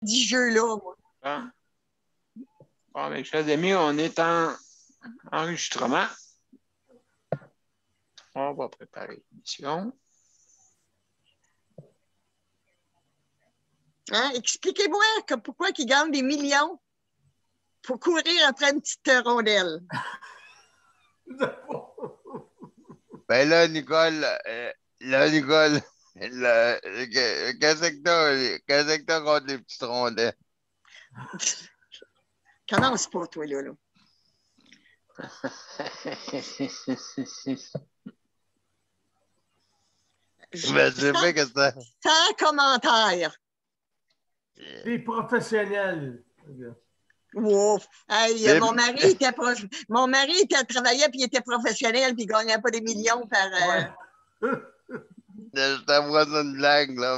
dit jeu-là, moi. Bon. Bon, mes chers amis, on est en enregistrement. On va préparer l'émission. Hein? Expliquez-moi pourquoi ils gagnent des millions pour courir après une petite rondelle. Ben là, Nicole, qu'est-ce que t'as contre les petites rondelles? Commence pas, toi, là. Ben, je sais pas que ça. Sans commentaire. Des professionnels. Wow. Hey, mon mari travaillait puis il était professionnel puis il gagnait pas des millions par. Ouais. Je t'envoie ça une blague, là,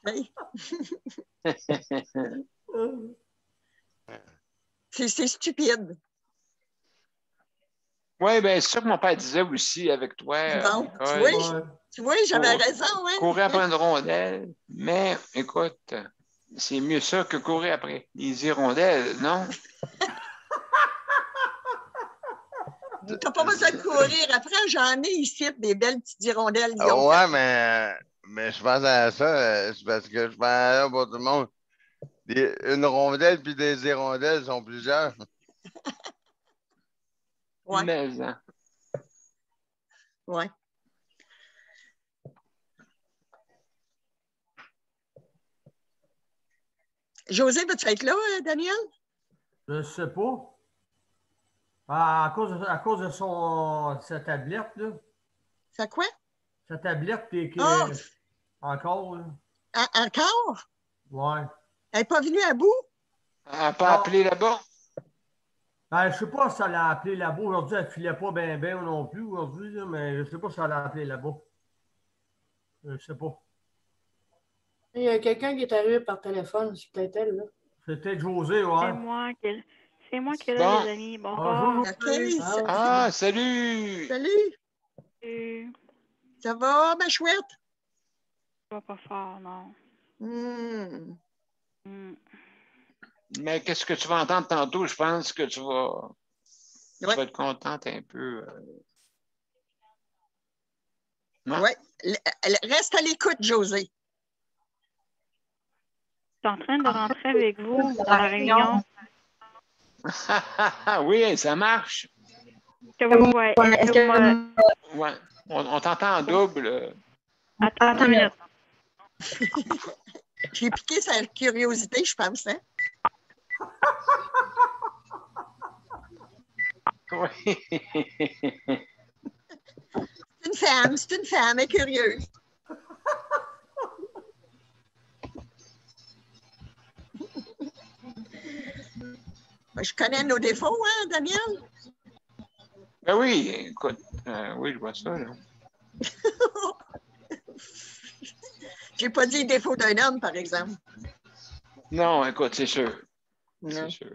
mais. C'est stupide. Oui, bien, c'est ça que mon père disait aussi avec toi. Bon, tu vois, j'avais raison. Hein? Courir après une rondelle, mais écoute, c'est mieux ça que courir après des hirondelles, non? T'as pas besoin de courir après, j'en ai ici des belles petites hirondelles. Ouais, mais je pense à ça, c'est parce que je pense à ça pour tout le monde. Une rondelle puis des hirondelles sont plusieurs. Ouais. Mais, hein. Ouais. José, veux-tu être là, Daniel? Je ne sais pas. À cause de sa tablette, là. C'est quoi? Sa tablette qui est encore. Là. Encore? Ouais. Elle n'est pas venue à bout? Elle n'a pas appelé là-bas? Ben, je ne sais pas si elle a appelé là-bas. Aujourd'hui, elle ne filait pas bien non plus aujourd'hui, là, mais je ne sais pas si elle a appelé là-bas. Je ne sais pas. Il y a quelqu'un qui est arrivé par téléphone, c'est peut-être elle, là. C'est peut-être José, ouais. C'est moi qui est là, les amis. Bonjour. Okay. Ah, salut! Salut! Ça va, ma chouette? Ça va pas fort, non. Mais qu'est-ce que tu vas entendre tantôt? Je pense que tu vas être contente un peu. Oui. Reste à l'écoute, José. Je suis en train de rentrer avec vous dans la réunion. Oui, ça marche. Ouais. Ouais. On t'entend en double. Attends une minute. J'ai piqué sa curiosité, je pense. Hein? Oui. C'est une femme, elle est curieuse. Je connais nos défauts, hein, Daniel? Ben oui, écoute, oui, je vois ça, là. J'ai pas dit les défauts d'un homme, par exemple. Non, écoute, c'est sûr. C'est sûr.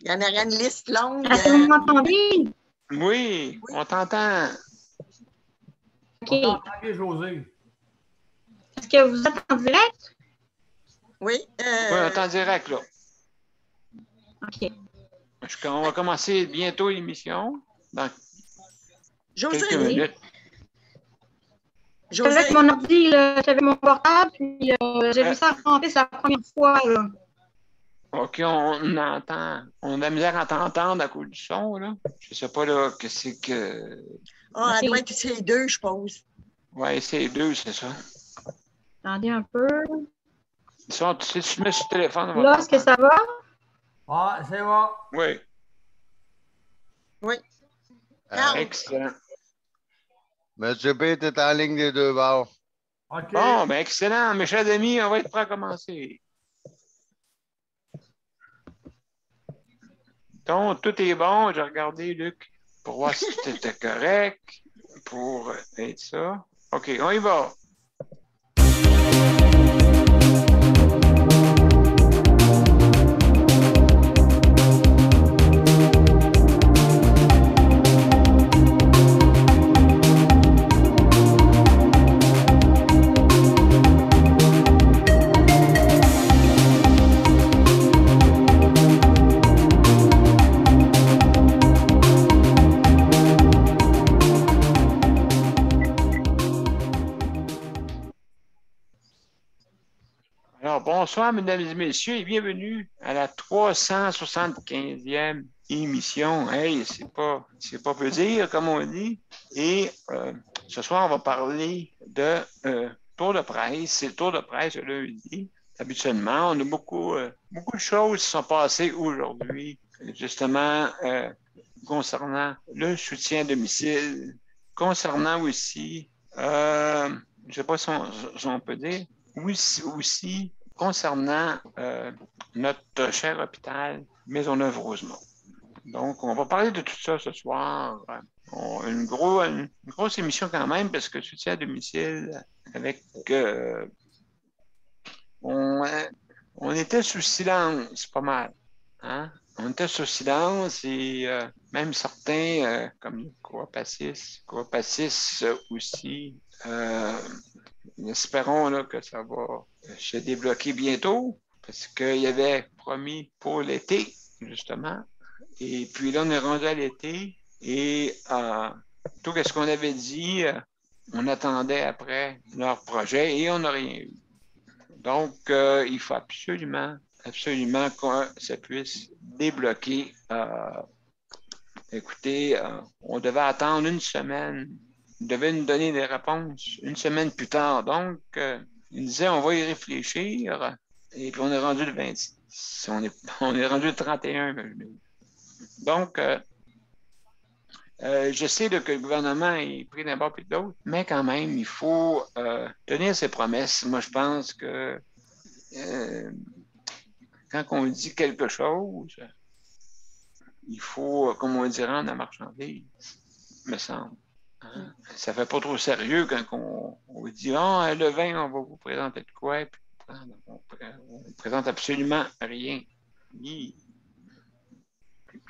Il y en aurait une liste longue. Est-ce que vous m'entendez? Oui, on t'entend. OK. On t'entend, José. Est-ce que vous êtes en direct? Oui. Oui, on est en direct, là. OK. On va commencer bientôt l'émission. Dans quelques minutes. Avec mon ordi, j'avais mon portable, puis j'ai vu ça rentrer, c'est la première fois. Là. OK, on entend. On a de la misère à t'entendre à cause du son, là. Je ne sais pas, là, que c'est que... Ah, elle doit être ces deux, je pense. Oui, c'est deux, c'est ça. Attendez un peu. Si tu mets sur le téléphone... Là, est-ce que ça va? Ah, c'est bon. Oui. Oui. Excellent. Monsieur P, t'es en ligne des deux bords. OK. Bon, ben excellent. Mes chers amis, on va être prêts à commencer. Donc, tout est bon. J'ai regardé, Luc, pour voir si tout était correct, pour être ça. OK, on y va. Alors, bonsoir, mesdames et messieurs, et bienvenue à la 375e émission. Hey, c'est pas peu dire, comme on dit. Et ce soir, on va parler de tour de presse. C'est le tour de presse le lundi. Habituellement, on a beaucoup de choses qui sont passées aujourd'hui, justement, concernant le soutien à domicile, concernant aussi, je ne sais pas si on peut dire, aussi concernant notre cher hôpital Maisonneuve-Rosemont. Donc, on va parler de tout ça ce soir. Une grosse émission quand même, parce que le soutien à domicile, avec... on était sous silence pas mal. Hein? On était sous silence et même certains, comme Coapassis aussi, espérons là, que ça va se débloquer bientôt, parce qu'il avait promis pour l'été, justement. Et puis là, on est rendu à l'été et tout ce qu'on avait dit, on attendait après leur projet et on n'a rien eu. Donc, il faut absolument que ça puisse débloquer. Écoutez, on devait attendre une semaine. Ils devaient nous donner des réponses une semaine plus tard. Donc, ils disaient, on va y réfléchir. Et puis, on est rendu le 26. On est rendu le 31. Donc, je sais là, que le gouvernement est pris d'un bord puis de l'autre, mais quand même, il faut tenir ses promesses. Moi, je pense que quand on dit quelque chose, il faut, comme on dirait en la marchandise, me semble. Hein? Ça ne fait pas trop sérieux quand on dit « Ah, le vin, on va vous présenter de quoi? » Puis, on ne présente absolument rien. Puis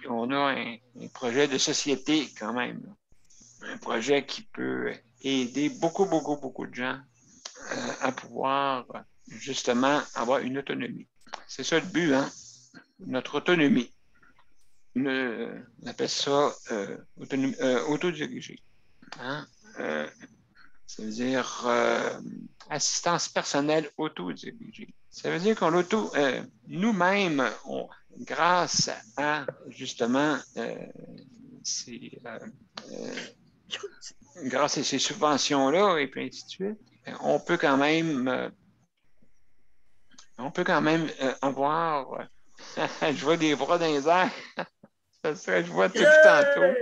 on a un projet de société quand même. Un projet qui peut aider beaucoup de gens à pouvoir justement avoir une autonomie. C'est ça le but, hein? Notre autonomie. On appelle ça autodirigé. Hein? Ça veut dire assistance personnelle autodirigée. Ça veut dire qu'on nous-mêmes, grâce à justement grâce à ces subventions-là et puis ainsi de suite, on peut quand même avoir je vois des bras dans les airs. Ça serait, je vois depuis tantôt.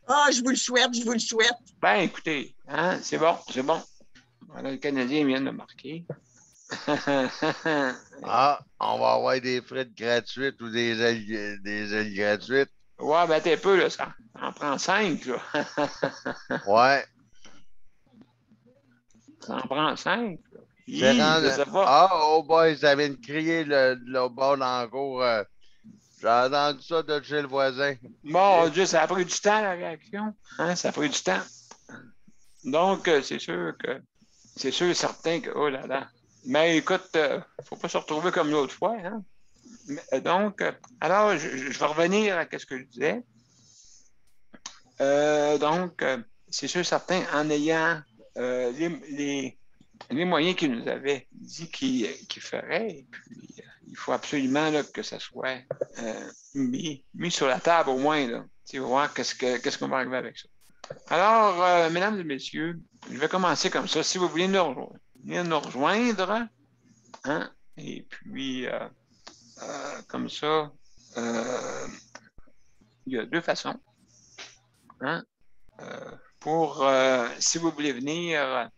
Ah, je vous le souhaite. Ben, écoutez, hein, c'est bon. Voilà, le Canadien vient de marquer. On va avoir des frites gratuites ou des ailes gratuites. Ouais, ben, t'es peu, là, ça en prend 5, là. Ouais. Ça en prend 5, là. Oh boy, ça vient de crier le bord dans la cour. J'ai entendu ça de chez le voisin. Mon Dieu, ça a pris du temps, la réaction. Hein? Ça a pris du temps. Donc, c'est sûr et certain que, oh là là. Mais écoute, il ne faut pas se retrouver comme l'autre fois. Hein? Donc, alors, je vais revenir à ce que je disais. Donc, c'est sûr et certain, en ayant les moyens qu'il nous avait dit qu'il ferait, et puis il faut absolument là, que ça soit mis sur la table au moins, là, voir qu'est-ce qu'on va arriver avec ça. Alors, mesdames et messieurs, je vais commencer comme ça. Si vous voulez nous rejoindre, hein, et puis comme ça, il y a deux façons. Hein, si vous voulez venir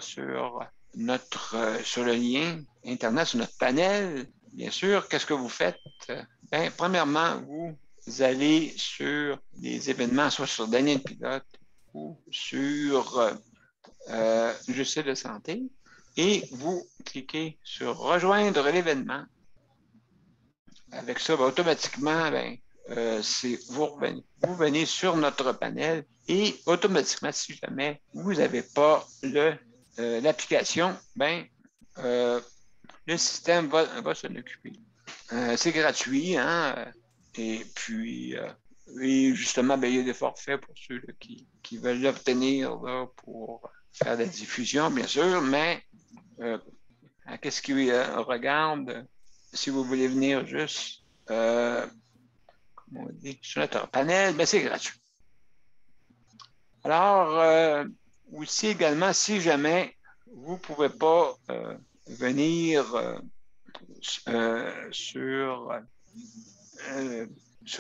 sur sur le lien Internet, sur notre panel, bien sûr, qu'est-ce que vous faites? Ben, premièrement, vous allez sur les événements, soit sur Daniel Pilote ou sur le site de santé, et vous cliquez sur rejoindre l'événement. Avec ça, ben, automatiquement, vous venez sur notre panel et automatiquement, si jamais vous n'avez pas l'application, le système va s'en occuper. C'est gratuit, hein? Et puis, Et justement, ben, il y a des forfaits pour ceux là, qui veulent l'obtenir là, pour faire de la diffusion, bien sûr, mais qu'est-ce qui regarde, si vous voulez venir juste, comment on dit, sur notre panel, ben, c'est gratuit. Alors, aussi également, si jamais vous ne pouvez pas venir sur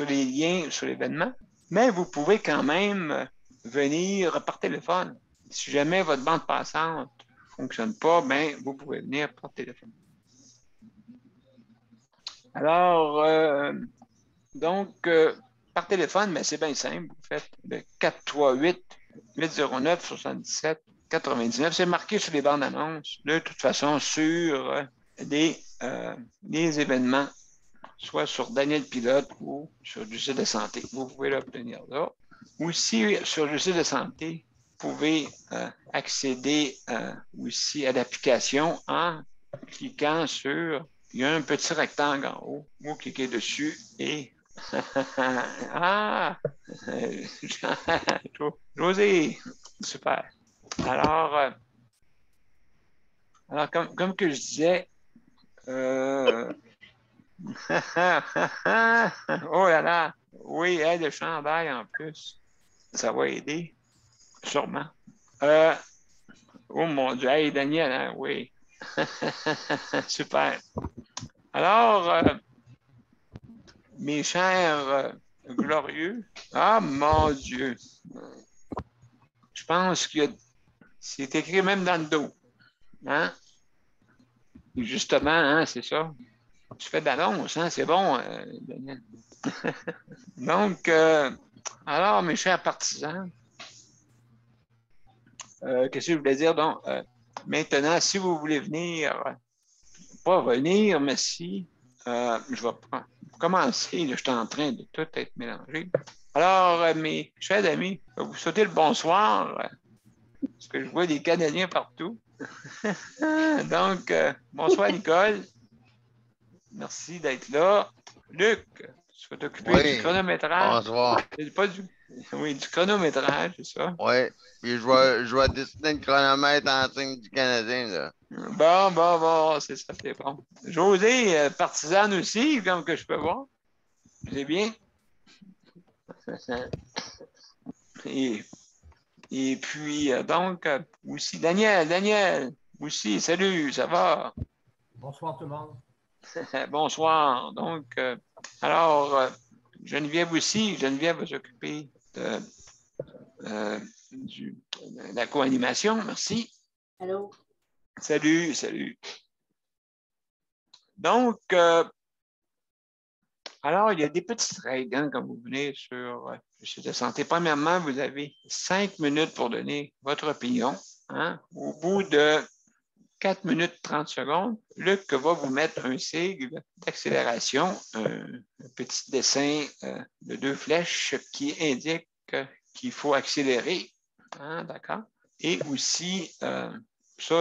les liens, sur l'événement, mais vous pouvez quand même venir par téléphone. Si jamais votre bande passante ne fonctionne pas, ben, vous pouvez venir par téléphone. Alors, donc, par téléphone, ben, c'est bien simple. Vous faites le 438-809-77-99. C'est marqué sur les bandes annonces, de toute façon, sur les événements, soit sur Daniel Pilote ou sur du site de santé. Vous pouvez l'obtenir là. Aussi, sur le site de santé, vous pouvez accéder aussi à l'application en cliquant sur, il y a un petit rectangle en haut, vous cliquez dessus et ah! José! Super. Alors comme que je disais, oh là là! Oui, aide de chandail en plus. Ça va aider, sûrement. Oh mon Dieu, hey Daniel, hein? Oui. Super. Alors, mes chers glorieux, ah mon Dieu, je pense que c'est écrit même dans le dos. Hein? Et justement, hein, c'est ça. Tu fais de l'annonce, hein? C'est bon, Daniel. Donc, alors, mes chers partisans, qu'est-ce que je voulais dire? Donc, maintenant, si vous voulez venir, pas venir, mais si, je vais commencer, là, je suis en train de tout être mélangé. Alors, mes chers amis, je vais vous souhaiter le bonsoir, parce que je vois des Canadiens partout. Donc, bonsoir Nicole. Merci d'être là. Luc, tu vas t'occuper du chronométrage. Bonsoir. Oui, du chronométrage, c'est ça. Oui, puis je vais dessiner le chronomètre en signe du Canadien, là. Bon, c'est ça, c'est bon. José, partisane aussi, comme que je peux voir. C'est bien. Et puis, donc, aussi, Daniel, aussi, salut, ça va? Bonsoir tout le monde. Bonsoir. Donc, alors, Geneviève aussi, Geneviève va s'occuper de la co-animation. Merci. Allô? Salut. Donc, alors, il y a des petites règles hein, quand vous venez sur le site de santé. Premièrement, vous avez 5 minutes pour donner votre opinion. Hein. Au bout de 4 minutes 30 secondes, Luc va vous mettre un sigle d'accélération, un petit dessin de 2 flèches qui indique qu'il faut accélérer. Hein, d'accord? Et aussi, ça,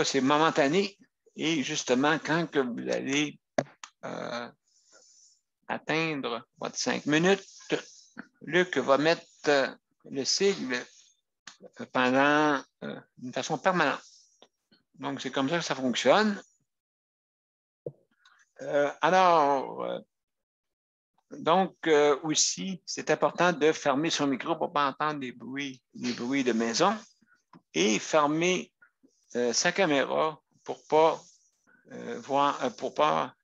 c'est momentané. Et justement, quand que vous allez atteindre votre 5 minutes, Luc va mettre le sigle pendant d'une façon permanente. Donc, c'est comme ça que ça fonctionne. Aussi, c'est important de fermer son micro pour ne pas entendre des bruits de maison et fermer sa caméra pour pas,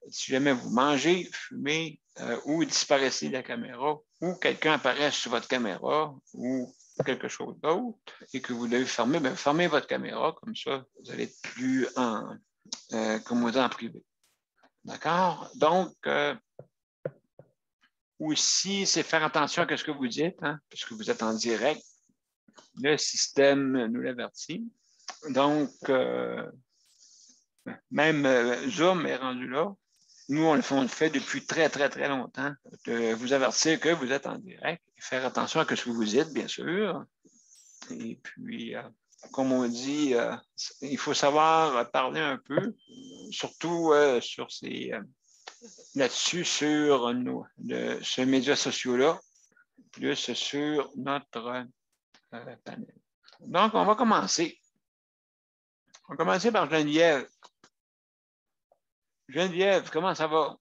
si jamais vous mangez, fumez ou disparaissez de la caméra ou quelqu'un apparaît sur votre caméra ou quelque chose d'autre et que vous devez fermer, bien, fermez votre caméra, comme ça, vous allez être plus en privé. D'accord? Donc, aussi, c'est faire attention à ce que vous dites, hein, parce que vous êtes en direct. Le système nous l'avertit. Donc, même Zoom est rendu là. Nous, on le fait depuis très, très, très longtemps, de vous avertir que vous êtes en direct et faire attention à ce que vous dites, bien sûr. Et puis, comme on dit, il faut savoir parler un peu, surtout sur ces là-dessus, sur ces médias sociaux-là. plus sur notre panel. Donc, on va commencer. On va commencer par Geneviève. Geneviève, comment ça va?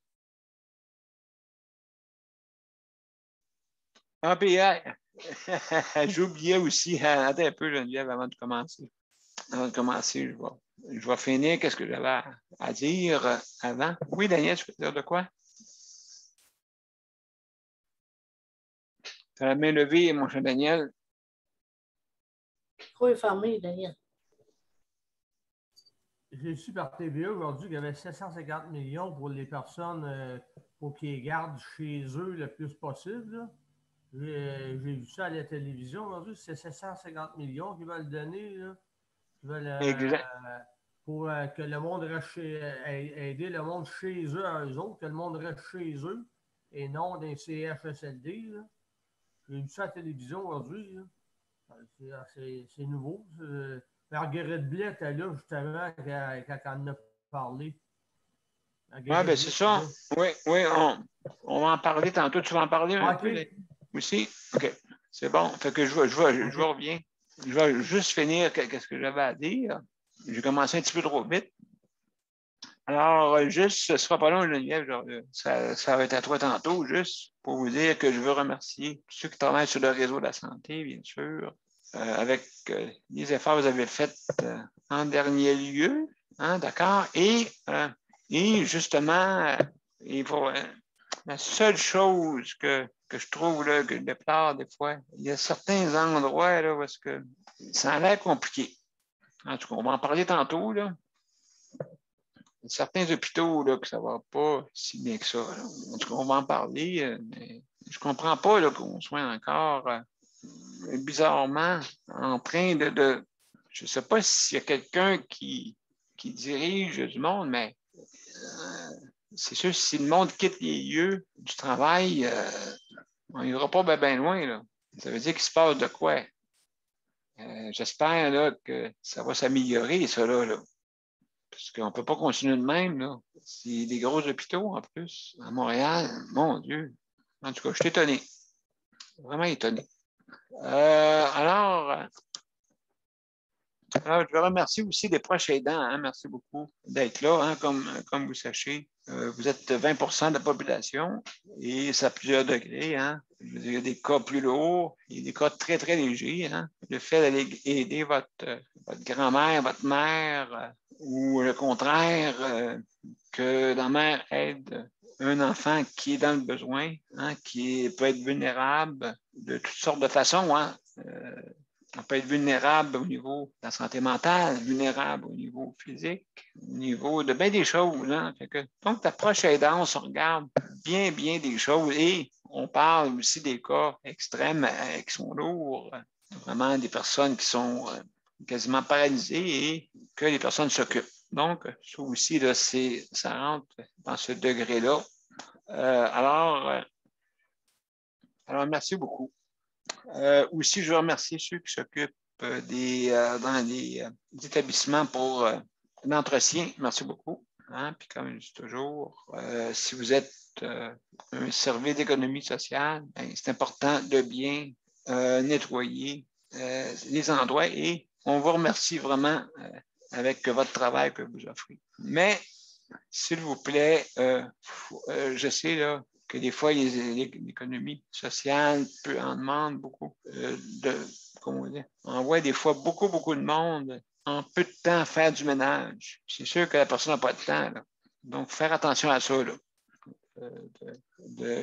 Ah, puis, j'oubliais aussi, attends un peu, Geneviève, avant de commencer. Avant de commencer, je vais finir qu'est-ce que j'avais à dire avant. Oui, Daniel, tu peux dire de quoi? Tu as la main levée, mon cher Daniel. Le micro est fermé, Daniel. J'ai su par TVA aujourd'hui qu'il y avait 750 millions pour les personnes pour qu'ils gardent chez eux le plus possible. J'ai vu ça à la télévision aujourd'hui. C'est 750 millions qu'ils veulent donner. Là. Ils veulent, pour que le monde reste aider le monde chez eux à eux autres, que le monde reste chez eux et non dans les CHSLD. Là. J'ai vu ça à la télévision aujourd'hui. C'est nouveau. Marguerite Blais était là justement quand on en a parlé. Oui, bien, c'est ça. Oui, on va en parler tantôt. Tu vas en parler un peu aussi? OK. C'est bon. Fait que je reviens. Je vais juste finir ce que j'avais à dire. J'ai commencé un petit peu trop vite. Alors, juste, ce ne sera pas long, Geneviève. Ça va être à toi tantôt, juste pour vous dire que je veux remercier ceux qui travaillent sur le réseau de la santé, bien sûr, avec les efforts que vous avez faits en dernier lieu. Hein, d'accord? Et justement, la seule chose que je trouve là, que je déplore des fois, il y a certains endroits là, où est-ce que ça a l'air compliqué. En tout cas, on va en parler tantôt. Là. Il y a certains hôpitaux là, que ça ne va pas si bien que ça. Là. En tout cas, on va en parler, mais je ne comprends pas là, qu'on soit encore bizarrement en train de je ne sais pas s'il y a quelqu'un qui dirige du monde, mais c'est sûr, si le monde quitte les lieux du travail, on n'ira pas bien loin. Là. Ça veut dire qu'il se passe de quoi? J'espère là, que ça va s'améliorer, ça là. Parce qu'on ne peut pas continuer de même. Là. C'est des gros hôpitaux en plus, à Montréal. Mon Dieu. En tout cas, je suis étonné. Vraiment étonné. Alors, je remercie aussi les proches aidants. Hein, merci beaucoup d'être là. Hein, comme vous sachez, vous êtes 20 de la population et ça a plusieurs degrés. Hein. Je veux dire, il y a des cas plus lourds, il y a des cas très, très légers. Hein. Le fait d'aller aider votre grand-mère, votre mère, ou le contraire, que la mère aide un enfant qui est dans le besoin, hein, peut être vulnérable de toutes sortes de façons. Hein. On peut être vulnérable au niveau de la santé mentale, vulnérable au niveau physique, au niveau de bien des choses. Hein. Donc, l'approche aidance, on regarde bien des choses et on parle aussi des cas extrêmes qui sont lourds, vraiment des personnes qui sont quasiment paralysées et que les personnes s'occupent. Donc, ça aussi, là, ça rentre dans ce degré-là. Alors, merci beaucoup. Aussi, je veux remercier ceux qui s'occupent dans les établissements pour l'entretien. Merci beaucoup. Hein? Puis comme je dis toujours, si vous êtes un service d'économie sociale, ben, c'est important de bien nettoyer les endroits et on vous remercie vraiment avec votre travail que vous offrez. Mais, s'il vous plaît, je sais là, que des fois, l'économie sociale en demande beaucoup on voit des fois beaucoup de monde en peu de temps faire du ménage. C'est sûr que la personne n'a pas de temps. Là. Donc, faire attention à ça. Là.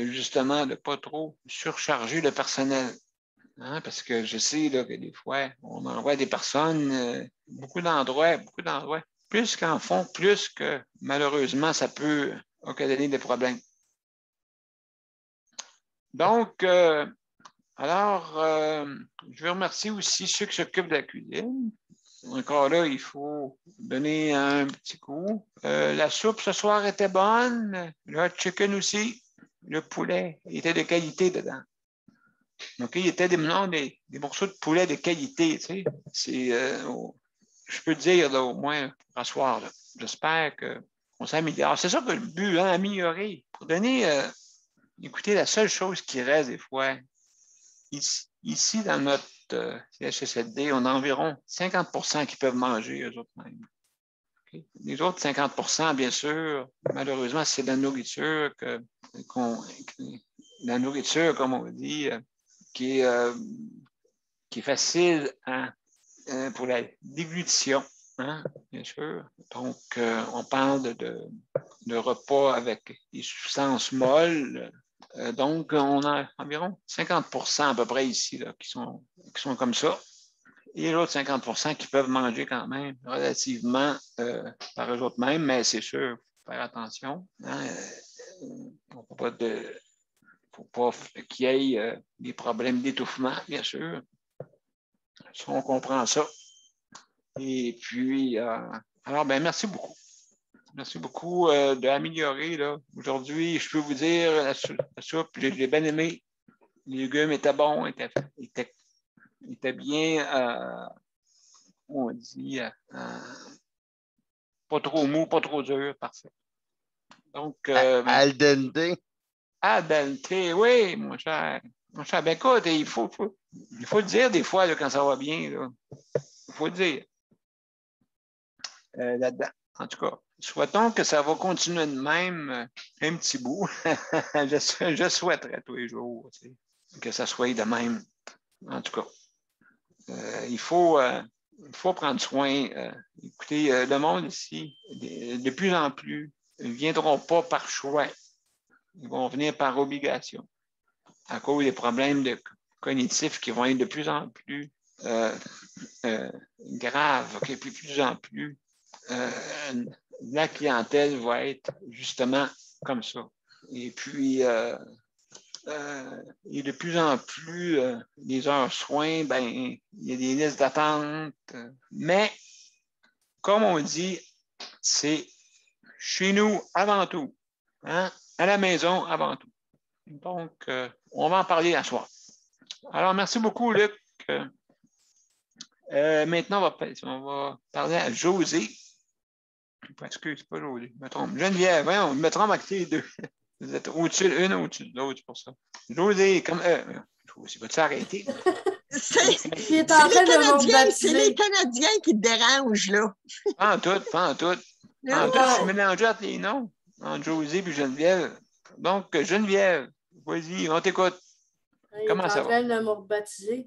Justement, de ne pas trop surcharger le personnel. Hein, parce que je sais là, que des fois, on envoie des personnes, beaucoup d'endroits, plus qu'en font, plus que malheureusement, ça peut occasionner des problèmes. Donc, je veux remercier aussi ceux qui s'occupent de la cuisine. Encore là, il faut donner un petit coup. La soupe ce soir était bonne. Le hot chicken aussi. Le poulet était de qualité dedans. Donc, il y était des morceaux de poulet de qualité. Tu sais. Je peux dire là, au moins à soir. J'espère qu'on s'améliore. C'est ça que le but, hein, améliorer. Pour donner, écoutez, la seule chose qui reste des fois, ici, dans notre CHSLD, on a environ 50% qui peuvent manger eux-mêmes. Okay? Les autres 50%, bien sûr, malheureusement, c'est la nourriture la nourriture, comme on dit, qui est facile pour la déglutition, hein, bien sûr. Donc, on parle de repas avec des substances molles. Donc, on a environ 50% à peu près ici là, qui sont comme ça. Et l'autre 50% qui peuvent manger quand même relativement par eux-mêmes, mais c'est sûr, il faut faire attention. Hein, faut pas qu'il y ait des problèmes d'étouffement, bien sûr. Ça, on comprend ça. Et puis, alors, ben merci beaucoup. Merci beaucoup d'améliorer. Aujourd'hui, je peux vous dire, la soupe, je l'ai bien aimé. Les légumes étaient bons, étaient bien, on dit, pas trop mou, pas trop dur, parfait. Donc, Al dente. Al dente, oui, mon cher. Mon cher, ben écoute, il faut le dire des fois là, quand ça va bien. Il faut le dire. Là-dedans. En tout cas, souhaitons que ça va continuer de même un petit bout. je souhaiterais tous les jours que ça soit de même. En tout cas, il faut prendre soin. Écoutez, le monde ici, de plus en plus, ne viendront pas par choix. Ils vont venir par obligation. À cause des problèmes cognitifs qui vont être de plus en plus graves, okay? Puis de plus en plus, la clientèle va être justement comme ça. Et puis, et de plus en plus, les heures soins, ben, il y a des listes d'attente. Mais, comme on dit, c'est chez nous avant tout. Hein? À la maison avant tout. Donc, on va en parler à soir. Alors, merci beaucoup, Luc. Maintenant, on va parler à José. Parce que c'est pas José, je me trompe. Geneviève, voyons, je me trompe avec les deux. Vous êtes au-dessus l'une au-dessus de l'autre, c'est pour ça. José, comme José, vas-tu arrêter? C'est les Canadiens qui te dérangent, là. Pas en tout. Je suis mélangé entre les noms, entre José et Geneviève. Donc, Geneviève, vas-y, on t'écoute. Comment ça va? Il est en train de me rebaptiser.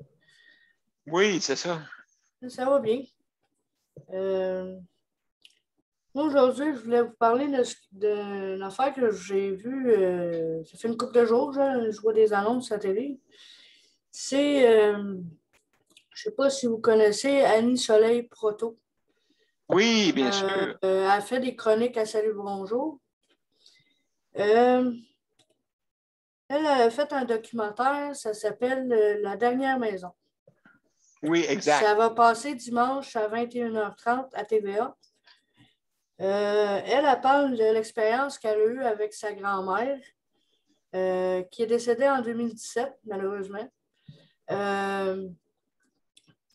Oui, c'est ça. Ça va bien. Moi, aujourd'hui, je voulais vous parler d'une affaire que j'ai vue. Ça fait une couple de jours, je vois des annonces à la télé. C'est, je ne sais pas si vous connaissez Annie Soleil Proto. Oui, bien sûr. Elle a fait des chroniques à Salut Bonjour. Elle a fait un documentaire, ça s'appelle La dernière maison. Oui, exact. Ça va passer dimanche à 21h30 à TVA. Elle parle de l'expérience qu'elle a eue avec sa grand-mère, qui est décédée en 2017, malheureusement.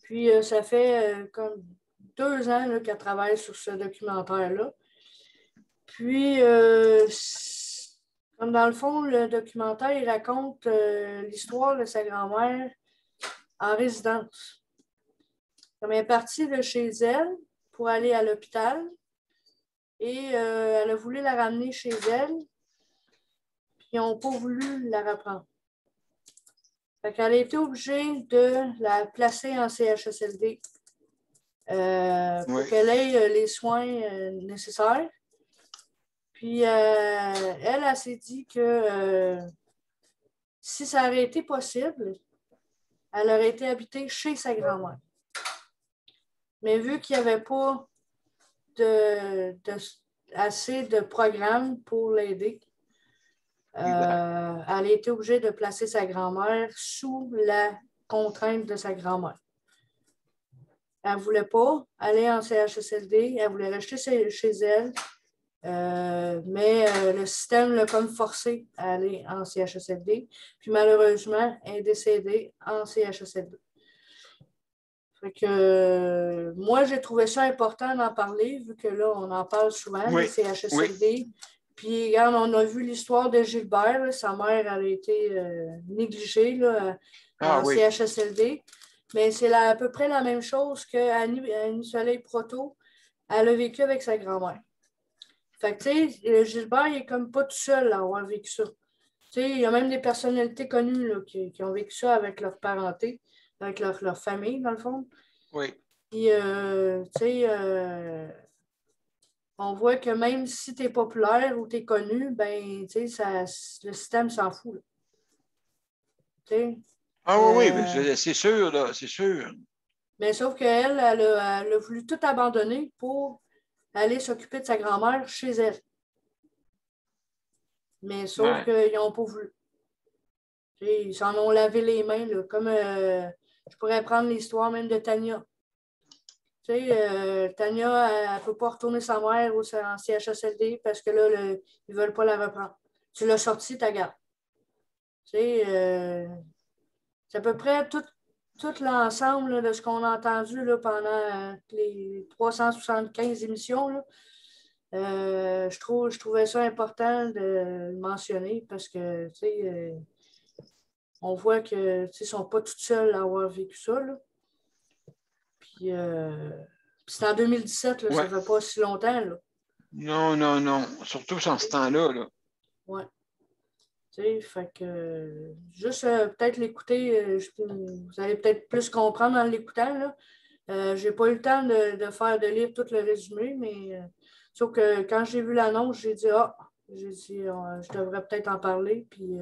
Puis, ça fait comme 2 ans qu'elle travaille sur ce documentaire-là. Puis, comme dans le fond, le documentaire, il raconte l'histoire de sa grand-mère en résidence. Comme elle est partie de chez elle pour aller à l'hôpital et elle a voulu la ramener chez elle, puis ils n'ont pas voulu la reprendre. Fait qu'elle a été obligée de la placer en CHSLD pour qu'elle ait les soins nécessaires. Puis elle s'est dit que si ça aurait été possible, elle aurait été habitée chez sa grand-mère. Mais vu qu'il n'y avait pas assez de programmes pour l'aider, elle a été obligée de placer sa grand-mère sous la contrainte de sa grand-mère. Elle ne voulait pas aller en CHSLD, elle voulait rester chez elle, mais le système l'a comme forcé à aller en CHSLD. Puis malheureusement, elle est décédée en CHSLD. Fait que moi, j'ai trouvé ça important d'en parler, vu que là, on en parle souvent, les CHSLD. Puis, regarde, on a vu l'histoire de Gilbert. Là. Sa mère, elle a été négligée là, en oui. CHSLD. Mais c'est à peu près la même chose qu'Annie Soleil Proto. Elle a vécu avec sa grand-mère. Fait que, tu sais, Gilbert, il est comme pas tout seul à avoir vécu ça. Tu sais, il y a même des personnalités connues là, qui ont vécu ça avec leur parenté, avec leur famille, dans le fond. Oui. Puis, tu sais, on voit que même si tu es populaire ou tu es connu, ben, tu sais, le système s'en fout. Là. Tu sais, Ah oui, oui, c'est sûr, là, c'est sûr. mais sauf qu'elle, elle a voulu tout abandonner pour aller s'occuper de sa grand-mère chez elle. Mais sauf qu'ils n'ont pas voulu. Tu sais, ils s'en ont lavé les mains, là, comme je pourrais prendre l'histoire même de Tania. Tu sais, Tania, elle ne peut pas retourner sa mère en CHSLD parce que là, ils ne veulent pas la reprendre. Tu l'as sortie, ta garde. Tu sais, c'est à peu près tout l'ensemble là, de ce qu'on a entendu là, pendant les 375 émissions. Là. Je trouvais ça important de le mentionner parce que, tu sais, on voit que, tu sais, ils ne sont pas tous seuls à avoir vécu ça. Là. Puis, c'est en 2017, là, ça ne fait pas si longtemps. Là. Non, non, non. Surtout en ce temps-là. Là. Oui. Tu sais, fait que juste peut-être l'écouter, vous allez peut-être plus comprendre en l'écoutant. Je n'ai pas eu le temps de lire tout le résumé, mais sauf que quand j'ai vu l'annonce, j'ai dit je devrais peut-être en parler. Puis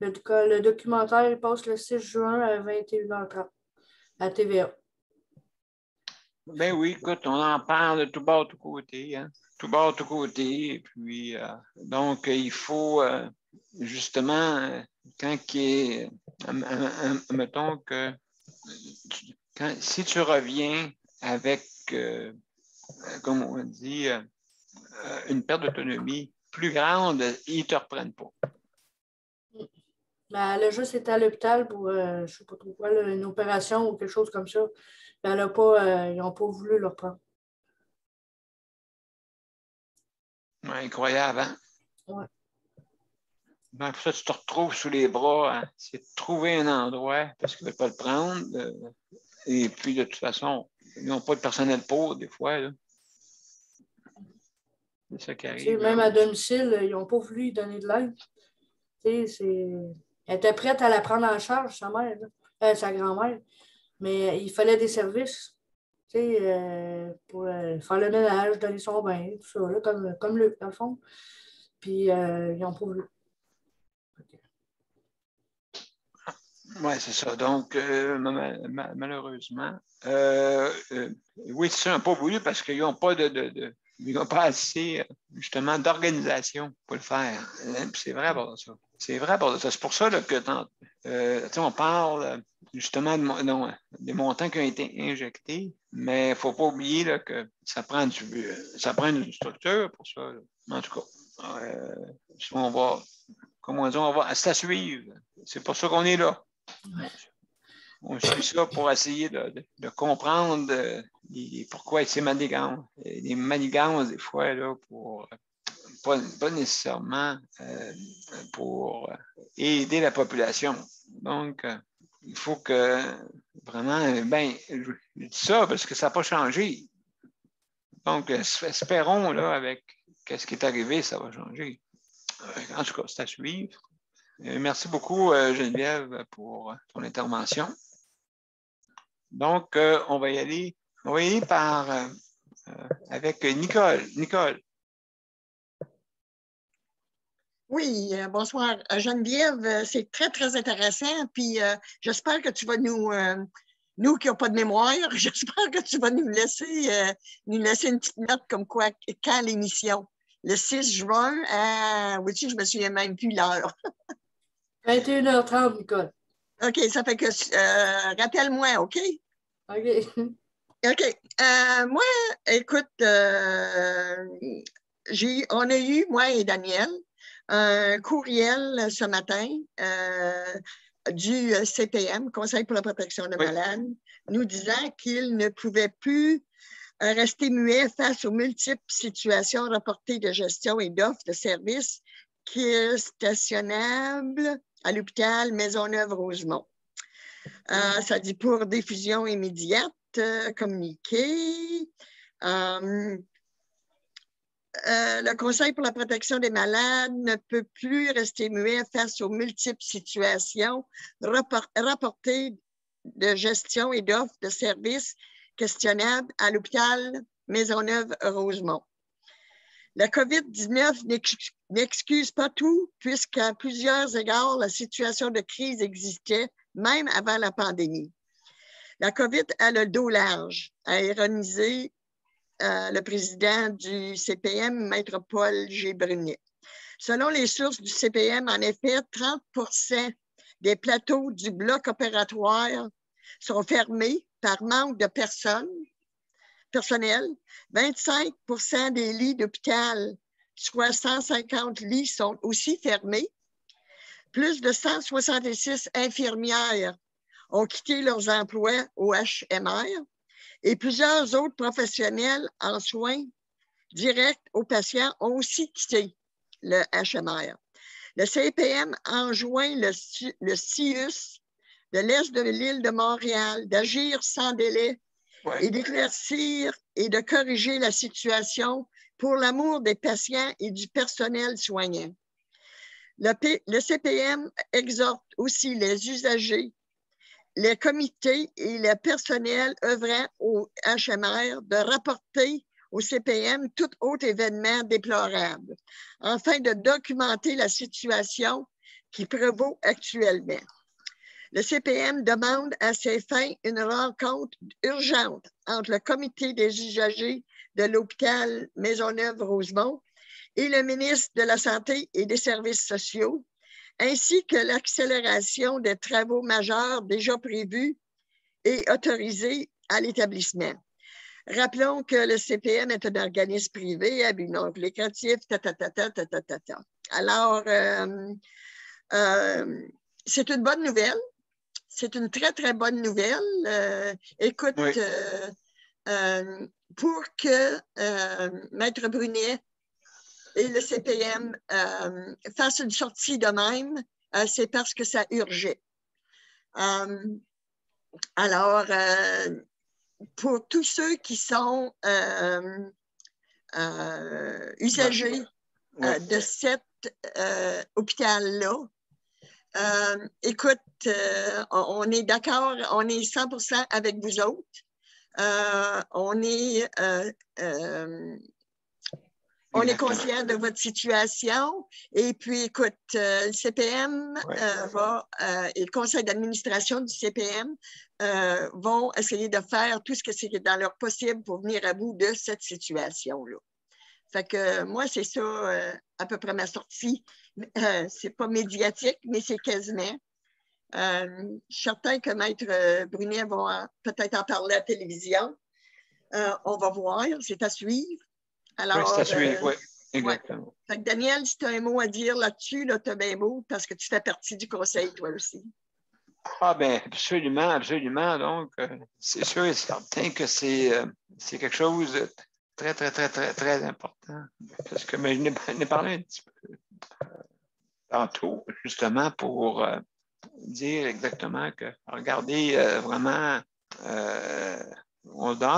le documentaire il passe le 6 juin à 21h30 à TVA. Ben oui, écoute, on en parle de tout bord, de tout côté. Hein? Tout bord, de tout côté. Et puis, donc, il faut justement, quand il est, mettons que si tu reviens avec, comme on dit, une perte d'autonomie plus grande, ils ne te reprennent pas. Ben, elle a juste été à l'hôpital pour, je ne sais pas trop quoi, une opération ou quelque chose comme ça. Ben, ils n'ont pas voulu le reprendre. Ouais, incroyable, hein? Ouais. Ben, pour ça, tu te retrouves sous les bras. Hein? C'est de trouver un endroit parce qu'ils ne veulent pas le prendre. Et puis, de toute façon, ils n'ont pas de personnel pour, des fois. Là. C'est ça qui arrive. Même à domicile, ils n'ont pas voulu lui donner de l'aide. Elle était prête à la prendre en charge, sa mère, sa grand-mère. Mais il fallait des services pour faire le ménage, donner son bain, tout ça, là, comme Luc, dans le fond. Puis ils n'ont pas voulu. Oui, c'est ça. Donc, malheureusement, oui, c'est ça, ils n'ont pas voulu parce qu'ils n'ont pas ils n'ont pas assez, justement, d'organisation pour le faire. C'est vrai pour ça. C'est vrai pour ça. C'est pour ça là, que on parle justement des montants qui ont été injectés, mais il ne faut pas oublier là, que ça prend une structure pour ça. Là. En tout cas, on va, comme on dit, c'est à suivre. C'est pour ça qu'on est là. On suit ça pour essayer de comprendre pourquoi ces manigances. Des manigances, des fois, là, pour pas nécessairement pour aider la population. Donc, il faut que vraiment, je dis ça parce que ça n'a pas changé. Donc, espérons, là, avec ce qui est arrivé, ça va changer. En tout cas, c'est à suivre. Merci beaucoup, Geneviève, pour ton intervention. Donc, on va y aller avec Nicole. Nicole. Oui, bonsoir. Geneviève, c'est très, très intéressant. Puis, j'espère que tu vas nous qui n'avons pas de mémoire, j'espère que tu vas nous laisser une petite note comme quoi, quand l'émission. Le 6 juin, oui, je me souviens même plus l'heure. 21h30, Nicole. OK, ça fait que, rappelle-moi, OK? OK. OK. Moi, écoute, on a eu, moi et Daniel, un courriel ce matin du CPM, Conseil pour la protection des malades, nous disant qu'il ne pouvait plus à rester muet face aux multiples situations rapportées de gestion et d'offres de services stationnables à l'hôpital Maisonneuve-Rosemont. Ça dit pour diffusion immédiate, communiqué. Le Conseil pour la protection des malades ne peut plus rester muet face aux multiples situations rapportées de gestion et d'offres de services questionnables à l'hôpital Maisonneuve-Rosemont. La COVID-19 n'excuse pas tout, puisqu'à plusieurs égards, la situation de crise existait même avant la pandémie. La COVID a le dos large, a ironisé le président du CPM, Maître Paul G. Brunet. Selon les sources du CPM, en effet, 30% des plateaux du bloc opératoire sont fermés par manque de personnel. 25% des lits d'hôpital, soit 150 lits, sont aussi fermés. Plus de 166 infirmières ont quitté leurs emplois au HMR et plusieurs autres professionnels en soins directs aux patients ont aussi quitté le HMR. Le CPM enjoint le CIUS de l'Est de l'île de Montréal d'agir sans délai et d'éclaircir et de corriger la situation pour l'amour des patients et du personnel soignant. Le CPM exhorte aussi les usagers, les comités et le personnel œuvrant au HMR de rapporter au CPM tout autre événement déplorable, afin de documenter la situation qui prévaut actuellement. Le CPM demande à ces fins une rencontre urgente entre le comité des usagers de l'hôpital Maisonneuve-Rosemont et le ministre de la Santé et des Services sociaux, ainsi que l'accélération des travaux majeurs déjà prévus et autorisés à l'établissement. Rappelons que le CPM est un organisme privé à but non lucratif. Alors, c'est une bonne nouvelle. C'est une très, très bonne nouvelle. Écoute, oui. Pour que Maître Brunet et le CPM fassent une sortie de même, c'est parce que ça urgeait. Alors, pour tous ceux qui sont usagers de cet hôpital-là, écoute, on est d'accord, on est 100% avec vous autres. On est conscient de votre situation. Et puis, écoute, le CPM et le conseil d'administration du CPM vont essayer de faire tout ce que c'est dans leur possible pour venir à bout de cette situation-là. Fait que moi, c'est ça à peu près ma sortie. C'est pas médiatique, mais c'est quasiment. Je suis certain que Maître Brunet va peut-être en parler à la télévision. On va voir, c'est à suivre. Alors, oui, c'est à suivre, oui, exactement. Ouais. Fait que Daniel, si tu as un mot à dire là-dessus, là, tu as bien beau, parce que tu fais partie du conseil, toi aussi. Ah bien, absolument, absolument. Donc, c'est sûr et certain que c'est quelque chose de très, très, très, très, très important. Parce que je n'ai parlé un petit peu tantôt, justement, pour dire exactement que, regardez, vraiment,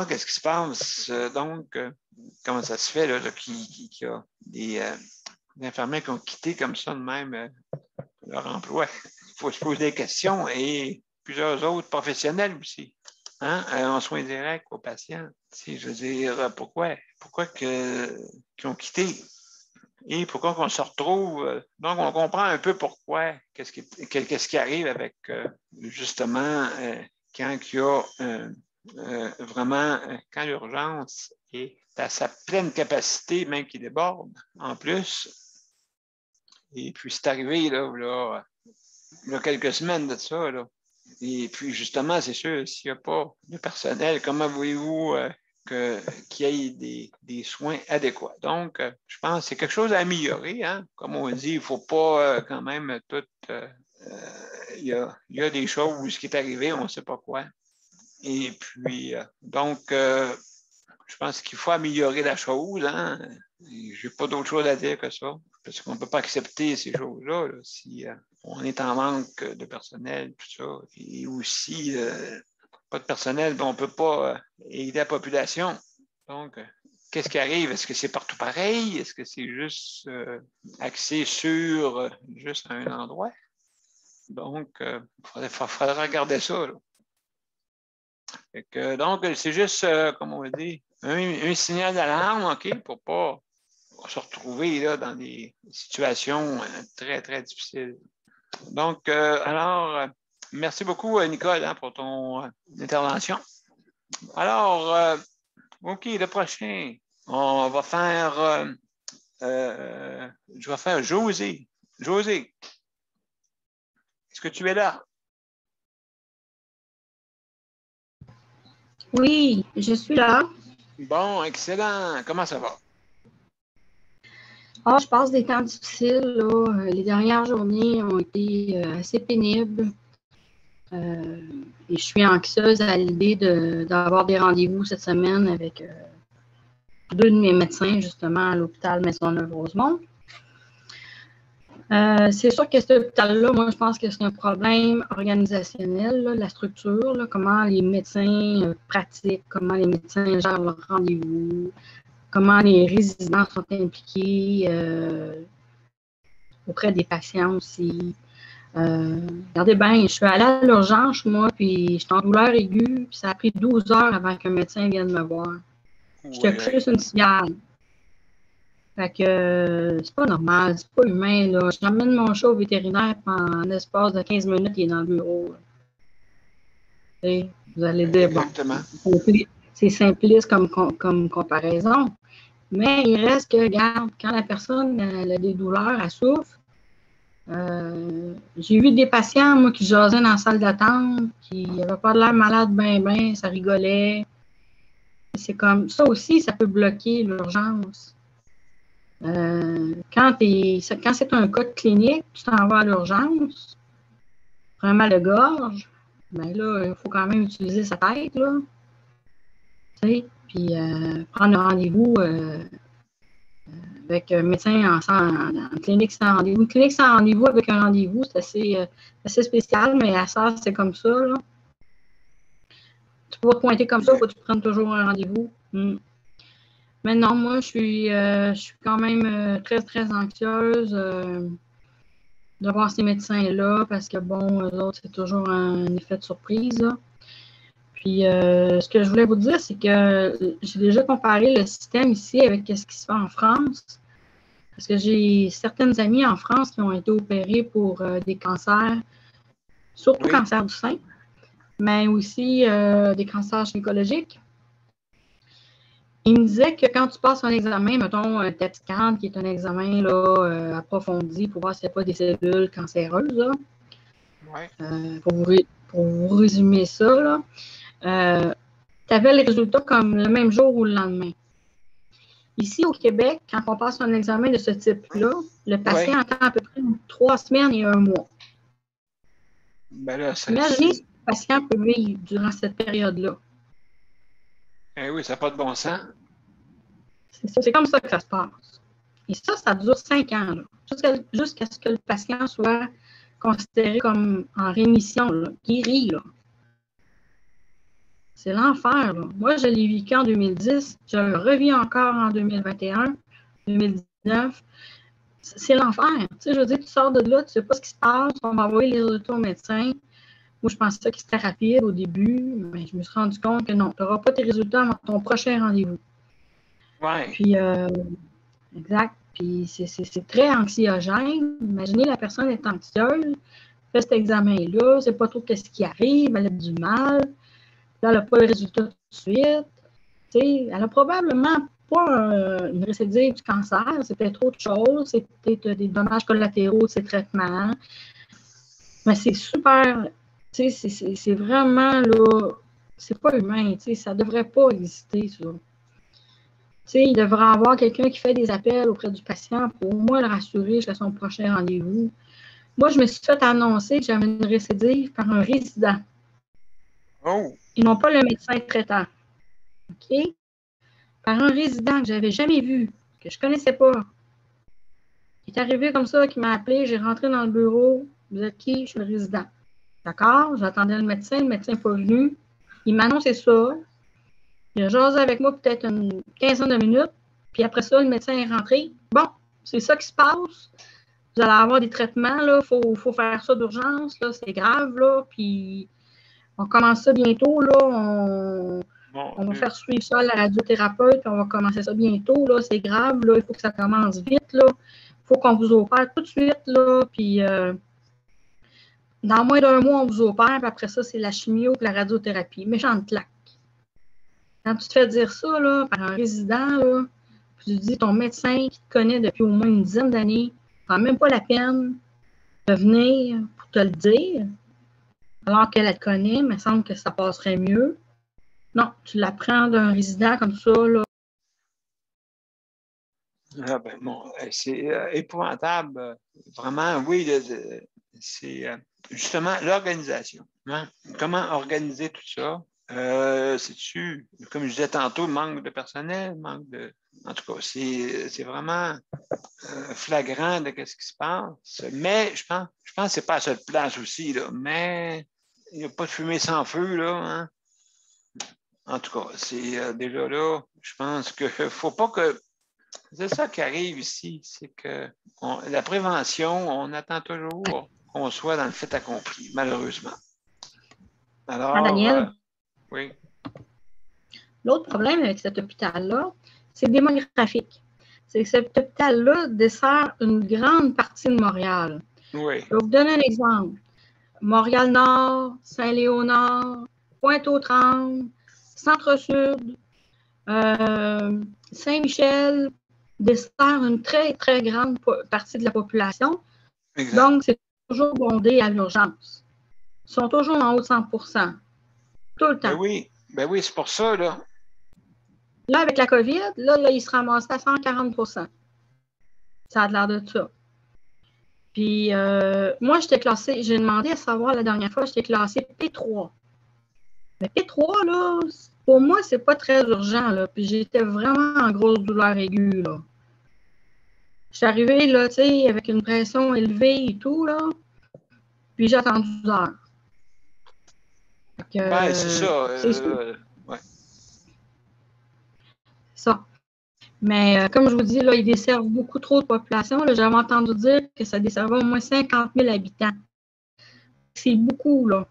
qu'est-ce qui se passe? Donc, comment ça se fait là, qu'il y a des infirmiers qui ont quitté comme ça de même leur emploi? Il faut se poser des questions et plusieurs autres professionnels aussi, hein, en soins directs aux patients. Je veux dire, pourquoi qu'ils ont quitté? Et pourquoi qu'on se retrouve? Donc, on comprend un peu pourquoi, qu'est-ce qui arrive avec, justement, quand il y a vraiment, quand l'urgence est à sa pleine capacité, même qui déborde en plus. Et puis, c'est arrivé, là, il y a quelques semaines de ça, là. Et puis, justement, c'est sûr, s'il n'y a pas de personnel, comment voulez-vous qu'il y ait des soins adéquats? Donc, je pense que c'est quelque chose à améliorer, hein? Comme on dit, il ne faut pas quand même tout... il y a des choses qui est arrivé, on ne sait pas quoi. Et puis, donc, je pense qu'il faut améliorer la chose. Hein? Je n'ai pas d'autre chose à dire que ça. Parce qu'on ne peut pas accepter ces choses-là là, si on est en manque de personnel, tout ça. Et aussi, pas de personnel, on ne peut pas aider la population. Donc, qu'est-ce qui arrive? Est-ce que c'est partout pareil? Est-ce que c'est juste axé sur juste un endroit? Donc, il faudra regarder ça. Donc, c'est juste, comme on dit, un signal d'alarme, OK, pour ne pas se retrouver là, dans des situations très, très difficiles. Donc, alors, merci beaucoup, Nicole, hein, pour ton intervention. Alors, OK, le prochain, on va faire, je vais faire José. José, est-ce que tu es là? Oui, je suis là. Bon, excellent. Comment ça va? Je passe des temps difficiles, là. Les dernières journées ont été assez pénibles. Et je suis anxieuse à l'idée d'avoir des rendez-vous cette semaine avec 2 de mes médecins, justement, à l'hôpital Maisonneuve-Rosemont. C'est sûr que cet hôpital-là, moi, je pense que c'est un problème organisationnel, là, la structure, là, comment les médecins pratiquent, comment les médecins gèrent leurs rendez-vous, comment les résidents sont impliqués auprès des patients aussi. Regardez bien, je suis allée à l'urgence, moi, puis j'étais en douleur aiguë, puis ça a pris 12 heures avant qu'un médecin vienne me voir. J'étais couchée sur une cigale. Fait que c'est pas normal, c'est pas humain, là. Je ramène mon chat au vétérinaire, puis en espace de 15 minutes, il est dans le bureau. Et vous allez dire, bon, c'est simpliste comme comparaison, mais il reste que, regarde, quand la personne elle a des douleurs, elle souffre. J'ai vu des patients, moi, qui jasaient dans la salle d'attente, qui n'avaient pas l'air malade, ben, ça rigolait. C'est comme ça aussi, ça peut bloquer l'urgence. Quand c'est un cas de clinique, tu t'en vas à l'urgence, pour un mal de gorge, ben là, il faut quand même utiliser sa tête, là. Tu sais, puis prendre un rendez-vous avec un médecin en clinique sans rendez-vous. Une clinique sans rendez-vous avec un rendez-vous, c'est assez spécial, mais à ça, c'est comme ça, là. Tu peux pointer comme ça, il faut que tu prennes toujours un rendez-vous. Mais non, moi, je suis quand même très, très anxieuse de voir ces médecins-là parce que, bon, eux autres, c'est toujours un effet de surprise, là. Puis, ce que je voulais vous dire, c'est que j'ai déjà comparé le système ici avec ce qui se fait en France. Parce que j'ai certaines amies en France qui ont été opérées pour des cancers, surtout cancer du sein, mais aussi des cancers gynécologiques. Il me disait que quand tu passes un examen, mettons un TET scan, qui est un examen là, approfondi pour voir s'il n'y a pas des cellules cancéreuses, là, pour vous résumer ça, tu avais le résultat comme le même jour ou le lendemain. Ici, au Québec, quand on passe un examen de ce type-là, le patient attend à peu près 3 semaines et 1 mois. Ben là, imaginez ce que le patient peut vivre durant cette période-là. Eh oui, ça n'a pas de bon sens. C'est comme ça que ça se passe. Et ça dure 5 ans, jusqu'à ce que le patient soit considéré comme en rémission, là, guéri. Là. C'est l'enfer. Là. Moi, je l'ai vécu en 2010. Je le revis encore en 2021, 2019. C'est l'enfer. Tu sais, je veux dire, tu sors de là, tu ne sais pas ce qui se passe. On va envoyer les résultats au médecin. Moi, je pensais que c'était rapide au début, mais je me suis rendu compte que non, tu n'auras pas tes résultats avant ton prochain rendez-vous. Ouais. Puis, exact. Puis, c'est très anxiogène. Imaginez, la personne est anxieuse, fait cet examen-là, ne sait pas trop qu'est-ce qui arrive, elle a du mal. Là, elle n'a pas le résultat tout de suite. Tu sais, elle a probablement pas une récidive du cancer, c'est peut-être autre chose, c'est peut-être des dommages collatéraux de ces traitements. Mais c'est super, tu sais, c'est vraiment, là, c'est pas humain, tu sais, ça devrait pas exister, ça. Tu sais, il devrait y avoir quelqu'un qui fait des appels auprès du patient pour au moins le rassurer jusqu'à son prochain rendez-vous. Moi, je me suis fait annoncer que j'avais une récidive par un résident. Oh! Et non pas le médecin traitant. OK? par un résident que je n'avais jamais vu, que je ne connaissais pas. Il est arrivé comme ça, qui m'a appelé, j'ai rentré dans le bureau. Vous êtes qui? Je suis le résident. D'accord, j'attendais le médecin n'est pas venu. Il m'a annoncé ça. Il a jasé avec moi peut-être une quinzaine de minutes. Puis après ça, le médecin est rentré. Bon, c'est ça qui se passe. Vous allez avoir des traitements, là. Faut faire ça d'urgence, là. C'est grave, là. Puis on commence ça bientôt, là. On va faire suivre ça à la radiothérapeute, puis on va commencer ça bientôt, là. C'est grave, là. Il faut que ça commence vite, là. Il faut qu'on vous opère tout de suite, là. Puis dans moins d'1 mois, on vous opère, puis après ça, c'est la chimio et la radiothérapie. Méchante claque. Quand tu te fais dire ça, là, par un résident, là, puis tu dis ton médecin qui te connaît depuis au moins une dizaine d'années, ne prend même pas la peine de venir pour te le dire, alors qu'elle te connaît, mais il semble que ça passerait mieux. Non, tu l'apprends d'un résident comme ça, là. Ah ben bon, c'est épouvantable. Vraiment, oui, c'est justement l'organisation. Hein? Comment organiser tout ça? C'est-tu, comme je disais tantôt, manque de personnel, manque de. En tout cas, c'est vraiment flagrant de ce qui se passe. Mais je pense que c'est pas à cette place aussi, là. Mais il n'y a pas de fumée sans feu, là. Hein? En tout cas, c'est déjà là, je pense qu'il ne faut pas que. C'est ça qui arrive ici, c'est que la prévention, on attend toujours qu'on soit dans le fait accompli, malheureusement. Alors, Daniel, oui. l'autre problème avec cet hôpital-là, c'est démographique. C'est que cet hôpital-là dessert une grande partie de Montréal. Oui. Je vais vous donner un exemple. Montréal-Nord, Saint-Léonard, Pointe-aux-Trembles, Centre-Sud, Saint-Michel dessert une très, très grande partie de la population. Exact. Donc, c'est toujours bondé à l'urgence. Ils sont toujours en haut de 100 %. Tout le temps. Ben oui, c'est pour ça, là. Là, avec la COVID, là, ils se ramassent à 140 %. Ça a l'air de ça. Puis, moi, j'étais classée, j'ai demandé à savoir la dernière fois, j'étais classée P3. Mais P3, là, pour moi, c'est pas très urgent, là. Puis, j'étais vraiment en grosse douleur aiguë, là. Je suis arrivée, là, tu sais, avec une pression élevée et tout, là. Puis, j'ai attendu 12 heures. Ben, c'est ça. Ouais. Ça. Mais comme je vous dis, là, ils desservent beaucoup trop de population. J'avais entendu dire que ça desservait au moins 50 000 habitants. C'est beaucoup, là.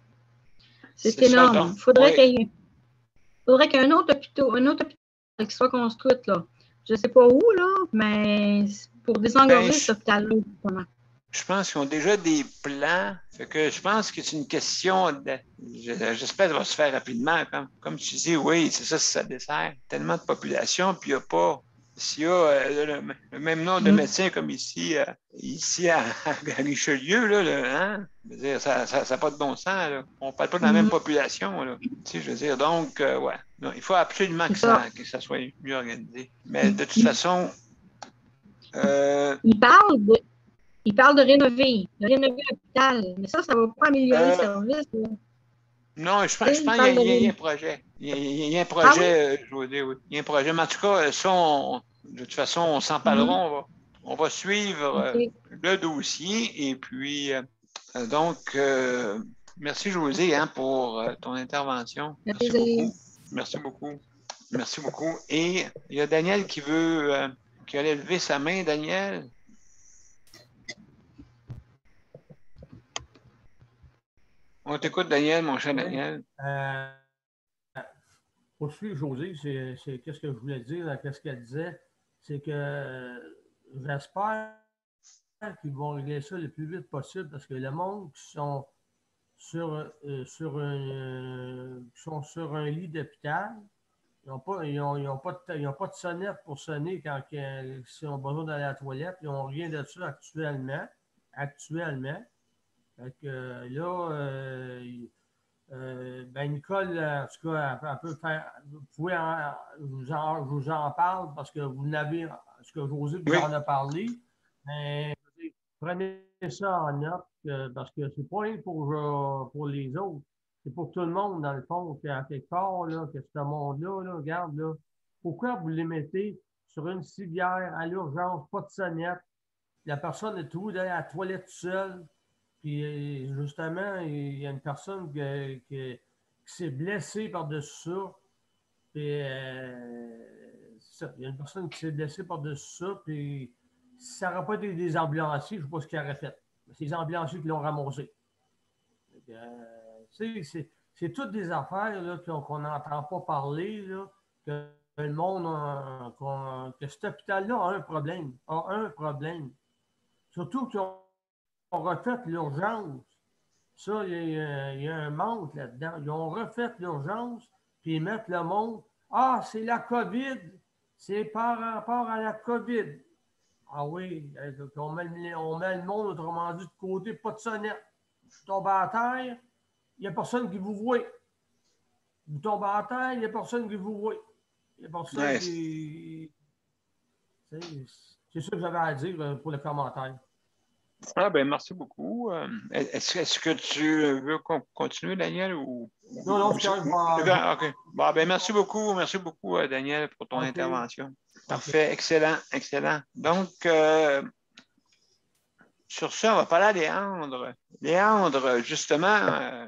C'est énorme. Il faudrait qu'un autre hôpital qui soit construit, là. Je ne sais pas où, là, mais pour désengorger cet hôpital-là, justement. Je pense qu'ils ont déjà des plans. Fait que je pense que c'est une question de. J'espère que ça va se faire rapidement. Comme tu dis, oui, c'est ça, ça dessert tellement de population, puis il n'y a pas. S'il y a le même nombre de médecins comme ici à Richelieu, là, hein? Je veux dire, ça n'a pas de bon sens. Là. On ne parle pas de la même population. Là. Tu sais, je veux dire, donc, ouais. Non, il faut absolument que ça soit mieux organisé. Mais de toute façon. Il parle de rénover l'hôpital. Mais ça ne va pas améliorer le service. Là. Non, je pense qu'il y a un projet. Il y a un projet, je veux dire, oui. Il y a un projet. Mais en tout cas, ça, de toute façon, on s'en parlera. On va suivre le dossier. Et puis, donc, merci, Josée, hein, pour ton intervention. Merci beaucoup. Merci beaucoup. Merci beaucoup. Et il y a Daniel qui allait lever sa main. Daniel? On t'écoute, Daniel, mon cher Daniel. Pour suivre Josée, c'est qu'est-ce que je voulais dire, qu'est-ce qu'elle disait, c'est que j'espère qu'ils vont régler ça le plus vite possible parce que le monde qui sont sur un lit d'hôpital, ils n'ont pas de sonnette pour sonner quand ils ont besoin d'aller à la toilette. Ils n'ont rien de ça actuellement. Fait que là, Nicole, en tout cas, elle peut faire. Vous pouvez je vous en parle parce que vous n'avez. Ce que Josée vous en a parlé. Mais prenez ça en note parce que c'est pas rien pour les autres. C'est pour tout le monde, dans le fond, qu'à quelque part, là, que ce monde-là, là, regarde, là, pourquoi vous les mettez sur une civière à l'urgence, pas de sonnette? La personne est tout à la toilette seule. Puis justement, il y a une personne qui s'est blessée par-dessus ça. Puis, ça. Il y a une personne qui s'est blessée par-dessus ça. Puis, si ça n'aurait pas été des ambulanciers, je ne sais pas ce qu'ils auraient fait. C'est les ambulanciers qui l'ont ramassé. C'est toutes des affaires là, qu'on n'entend pas parler, là, que le monde, que cet hôpital-là a un problème. Surtout qu'ils ont refait l'urgence. Ça, il y a un manque là-dedans. Ils ont refait l'urgence, puis ils mettent le monde. Ah, c'est la COVID. C'est par rapport à la COVID. Ah oui, on met le monde, autrement dit, de côté, pas de sonnette. Vous tombez à terre, il n'y a personne qui vous voit. Vous tombez à terre, il n'y a personne qui vous voit. Il n'y a personne qui. C'est ça que j'avais à dire pour le commentaire. Ah, ben merci beaucoup. Est-ce que tu veux continuer, Daniel? Ou... Non, c'est pas. OK. Bon, ben merci beaucoup, Daniel, pour ton intervention. Parfait, excellent. Donc, sur ça, on va parler à Léandre. Léandre, justement,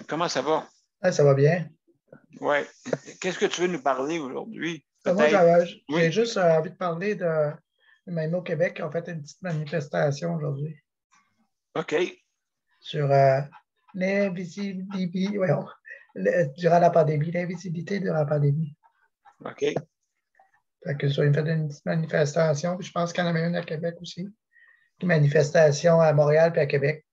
comment ça va? Ça va bien. Oui. Qu'est-ce que tu veux nous parler aujourd'hui? Moi, j'ai juste envie de parler de même au Québec qui ont fait une petite manifestation aujourd'hui. OK. Sur l'invisibilité, durant la pandémie, l'invisibilité durant la pandémie. OK. Fait que ça, ils ont fait une petite manifestation, puis je pense qu'il y en avait une à Québec aussi. Une manifestation à Montréal puis à Québec.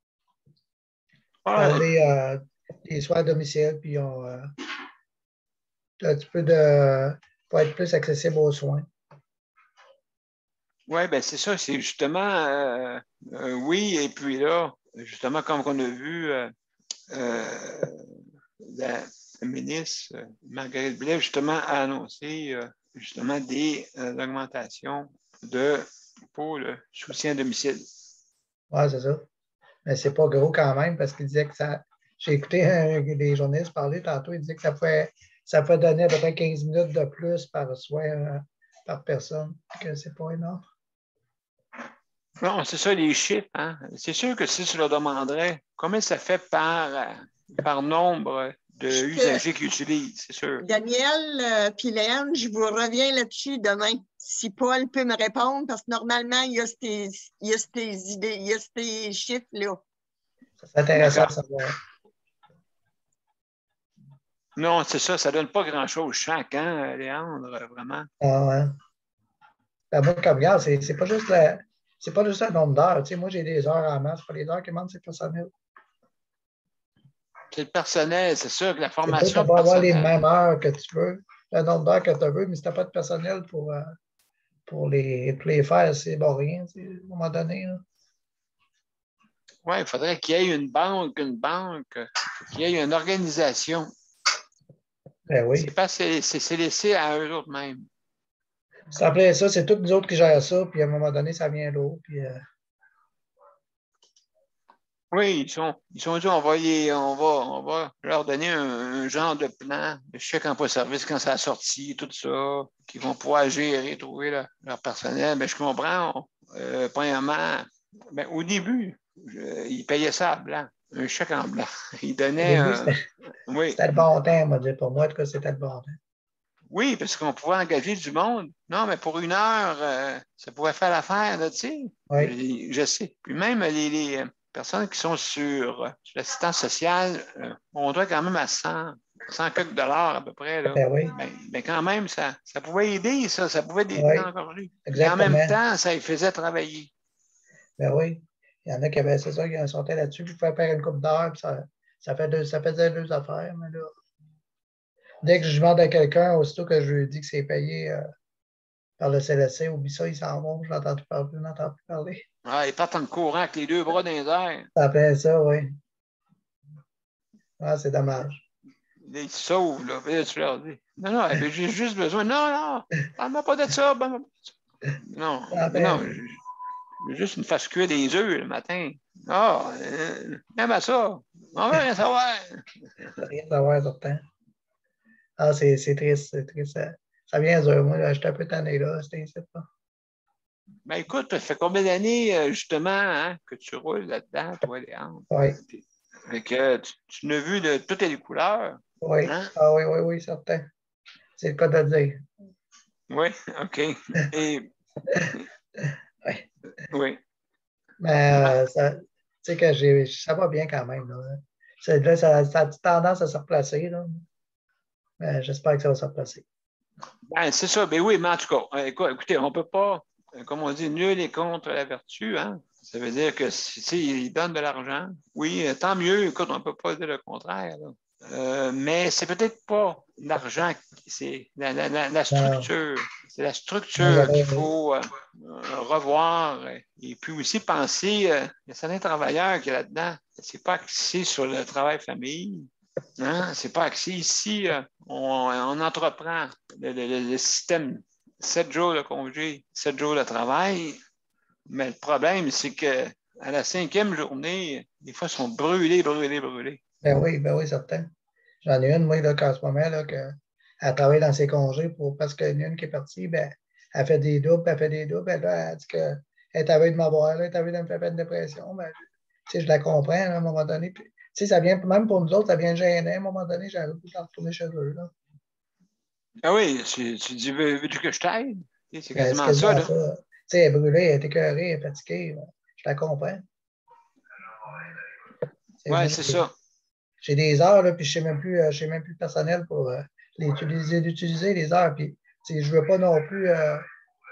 Parler des soins à domicile, puis on un petit peu pour être plus accessible aux soins. Oui, bien c'est ça, c'est justement, oui, et puis là, justement, comme on a vu, la ministre Marguerite Blais, justement, a annoncé justement des augmentations pour le soutien à domicile. Oui, c'est ça. Mais c'est pas gros quand même, parce qu'il disait que ça. J'ai écouté des journalistes parler tantôt, il disait que ça pouvait donner à peu près 15 minutes de plus par soin par personne, que c'est pas énorme. Non, c'est ça, les chiffres. Hein? C'est sûr que si tu leur demanderais combien ça fait par nombre d'usagers qui utilisent, c'est sûr. Daniel puis Léane, je vous reviens là-dessus demain. Si Paul peut me répondre, parce que normalement, il y a ces idées, il y a ces chiffres-là. C'est intéressant à savoir. Non, c'est ça, ça ne donne pas grand-chose chaque, hein, Léandre, vraiment. Ah ouais. Ben, moi, comme regarde, c'est pas juste le nombre d'heures. Tu sais, moi, j'ai des heures en masse. C'est pas les heures qui manquent, c'est le personnel. C'est le personnel, c'est sûr que la formation. Tu peux avoir les mêmes heures que tu veux, le nombre d'heures que tu veux, mais si tu n'as pas de personnel pour les faire, c'est bon rien, à un moment donné. Oui, il faudrait qu'il y ait une banque, qu'il y ait une organisation. Ben oui. C'est laissé à eux autres mêmes. C'est après ça, c'est tous nous autres qui gèrent ça, puis à un moment donné, ça vient l'eau. Puis, Oui, ils sont dit, on va leur donner un genre de plan, de chèque emploi-service quand ça a sorti, tout ça, qu'ils vont pouvoir gérer, trouver leur personnel. Mais je comprends, premièrement, au début, ils payaient ça en blanc, un chèque en blanc. Ils donnaient. C'était le bon temps, moi, pour moi, en tout cas, c'était le bon temps. Oui, parce qu'on pouvait engager du monde. Non, mais pour 1 heure, ça pouvait faire l'affaire, tu sais. Oui. Je sais. Puis même les personnes qui sont sur l'assistance sociale, on doit quand même à 100 quelques dollars à peu près. Là. Ben oui. Ben quand même, ça pouvait aider, ça pouvait aider encore lui. Et en même temps, ça les faisait travailler. Ben oui. Il y en a qui avaient, c'est ça, qui sortaient là-dessus, puis ils pouvaient faire une coupe d'heures, puis ça faisait 2 affaires, mais là. Dès que je demande à quelqu'un, aussitôt que je lui dis que c'est payé par le CLSC, oublie ça, ils s'en vont, je n'entends plus parler. Ah, ils partent en courant avec les 2 bras dans les airs. Ça fait ça, oui. Ah, c'est dommage. Ils se sauvent, là. Puis là, tu leur dis, non, j'ai juste besoin. Non, parle-moi pas de ça. Non, j'ai juste une face cuire des œufs le matin. Ah, même à ça. On veut rien savoir. Rien savoir, certain. Ah, c'est triste, c'est triste. ça vient dur. Moi, j'étais un peu tanné, là, c'était ici, là. Ben écoute, ça fait combien d'années, justement, hein, que tu roules là-dedans, toi, Léandre? Oui, Fait que tu n'as vu de toutes les couleurs, oui. hein? Ah oui, oui, oui, certain. C'est le cas de dire. Oui, OK. Et Oui. oui. Mais tu sais que ça va bien quand même, là. Là, ça a tendance à se replacer, là. Mais j'espère que ça va se replacer. Ben, c'est ça. Ben oui, mais en tout cas, écoutez, on ne peut pas, comme on dit, nul est contre la vertu, hein? Ça veut dire que s'ils donnent de l'argent, oui, tant mieux. Écoute, on ne peut pas dire le contraire, là. Mais c'est peut-être pas l'argent, c'est la structure. C'est la structure qu'il faut revoir. Et puis aussi penser, il y a certains travailleurs qui là-dedans, c'est pas axé sur le travail famille. Hein? C'est pas axé ici. On entreprend le système 7 jours de congé, 7 jours de travail. Mais le problème, c'est que à la 5e journée, des fois, ils sont brûlés. Ben oui, certain. J'en ai une, moi, là, qu'en ce moment, là, elle travaille dans ses congés parce qu'il y en a une qui est partie, ben, elle fait des doubles, ben, là, elle dit qu'elle est à veille de m'avoir, là, elle est à veille de me faire une dépression. Ben, tu sais, je la comprends, là, à un moment donné. Puis, tu sais, ça vient, même pour nous autres, ça vient gêner. À un moment donné, j'ai le goût de retourner chez eux, là. Ah oui, tu dis, veux-tu que je t'aide? C'est Ben, c'est quasiment ça, quasiment là. ça. Tu sais, elle est brûlée, elle est écœurée, elle est fatiguée. Ben, je la comprends. Oui, c'est ça. J'ai des heures, là, puis je ne sais même plus le personnel pour l'utiliser, les heures. Puis, je ne veux pas non plus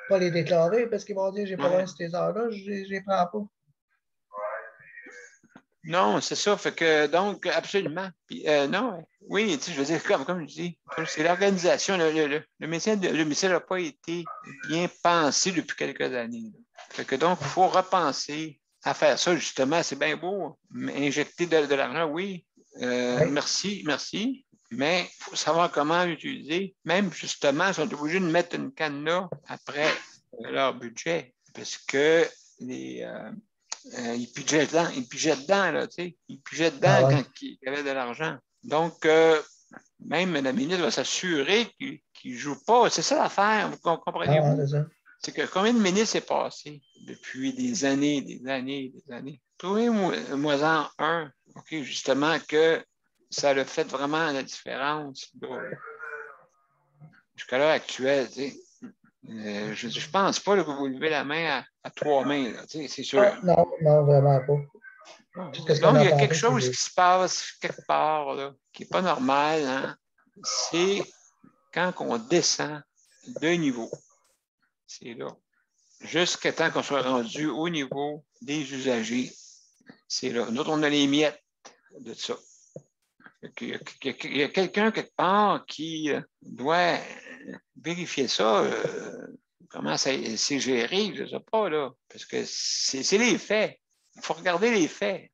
pas les déclarer parce qu'ils vont dire j'ai pas besoin de ces heures-là, je ne les prends pas. Non, c'est ça. Fait que, donc, absolument. Puis, non, oui, tu sais, je veux dire, comme je dis, c'est l'organisation. Le métier de domicile n'a pas été bien pensé depuis quelques années, là. Fait que donc, il faut repenser à faire ça, justement. C'est bien beau, mais injecter de l'argent, oui. Oui. Merci. Mais il faut savoir comment l'utiliser. Même, justement, ils sont obligés de mettre une cadenas après leur budget. Parce que ils pigeaient dedans, là, tu sais. Ils pigeaient dedans Ah ouais. quand il y avait de l'argent. Donc, même la ministre va s'assurer qu'il ne joue pas. C'est ça l'affaire, vous Ah comprenez-vous? ouais, c'est ça. C'est que combien de ministres est passé depuis des années? Trouvez-moi-en un, OK, justement, que ça a fait vraiment la différence là, jusqu'à l'heure actuelle, tu sais. Je ne pense pas là, que vous levez la main à 3 mains, là, tu sais, c'est sûr. Ah, non, non, vraiment pas. Tout ce qu'on Donc, a il y a quelque entendu, chose c'est qui se passe quelque part là, qui n'est pas normal, hein? C'est quand on descend de niveau. C'est là. Jusqu'à temps qu'on soit rendu au niveau des usagers. C'est là. Nous autres, on a les miettes de ça. Il y a quelqu'un quelque part qui doit vérifier ça. Comment c'est géré, je ne sais pas, là. Parce que c'est les faits. Il faut regarder les faits.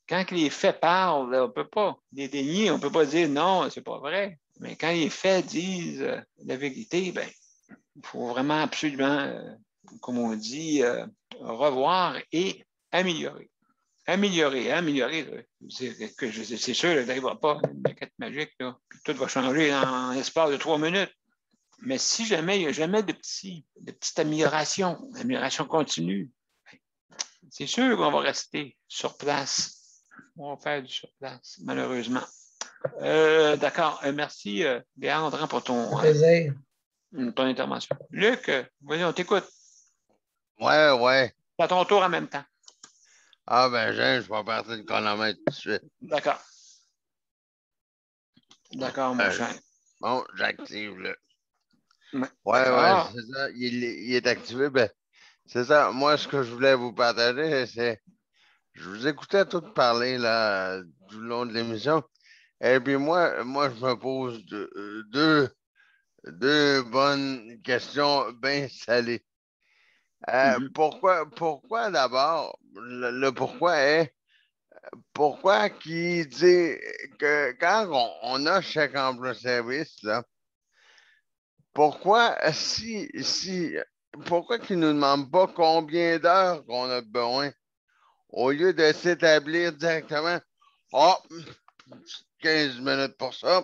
Quand les faits parlent, là, on ne peut pas les dénier, on ne peut pas dire non, c'est pas vrai. Mais quand les faits disent la vérité, ben, il faut vraiment absolument, comme on dit, revoir et améliorer. Améliorer. C'est sûr, il n'arrivera pas une baguette magique, là. Puis tout va changer en l'espace de 3 minutes. Mais si jamais il n'y a jamais de petite amélioration continue, c'est sûr qu'on va rester sur place. On va faire du sur place, malheureusement. D'accord. Merci, Léandre, pour ton intervention. Luc, vas-y, on t'écoute. Ouais. C'est à ton tour en même temps. Ah, ben, je vais partir de chronomètre tout de suite. D'accord. D'accord, mon cher. Bon, j'active, là. Ouais, c'est ça. Il est activé. Ben, c'est ça. Moi, ce que je voulais vous partager, c'est. Je vous écoutais tout parler, là, tout le long de l'émission. Et puis, moi, je me pose deux bonnes questions bien salées. Pourquoi d'abord, le pourquoi est, pourquoi qui dit que quand on a chèque emploi-service, là, pourquoi pourquoi qu'ils ne nous demandent pas combien d'heures qu'on a besoin au lieu de s'établir directement, 15 minutes pour ça,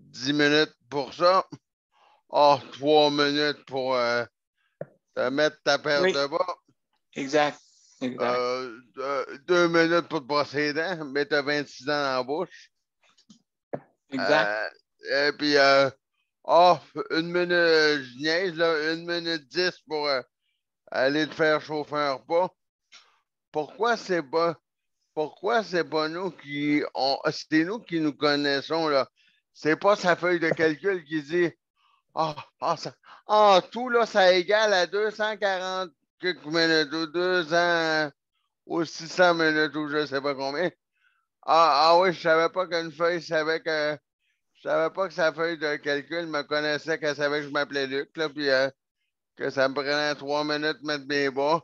10 minutes pour ça. Ah, 3 minutes pour te mettre ta paire Oui. de bas. Exact. Exact. 2 minutes pour te brosser les dents, mais tu as 26 dents dans la bouche. Exact. Et puis, 1 minute, je niaise, là, 1 minute 10 pour aller te faire chauffer un repas. Pourquoi c'est pas nous c'est nous qui nous connaissons, là. C'est pas sa feuille de calcul qui dit tout, là, ça égale à 240 quelques minutes ou 200 ou 600 minutes ou je sais pas combien. Oui, je savais pas qu'une feuille savait que. Je savais pas que sa feuille de calcul me connaissait, qu'elle savait que je m'appelais Luc, là, puis que ça me prenait 3 minutes de mettre mes bas.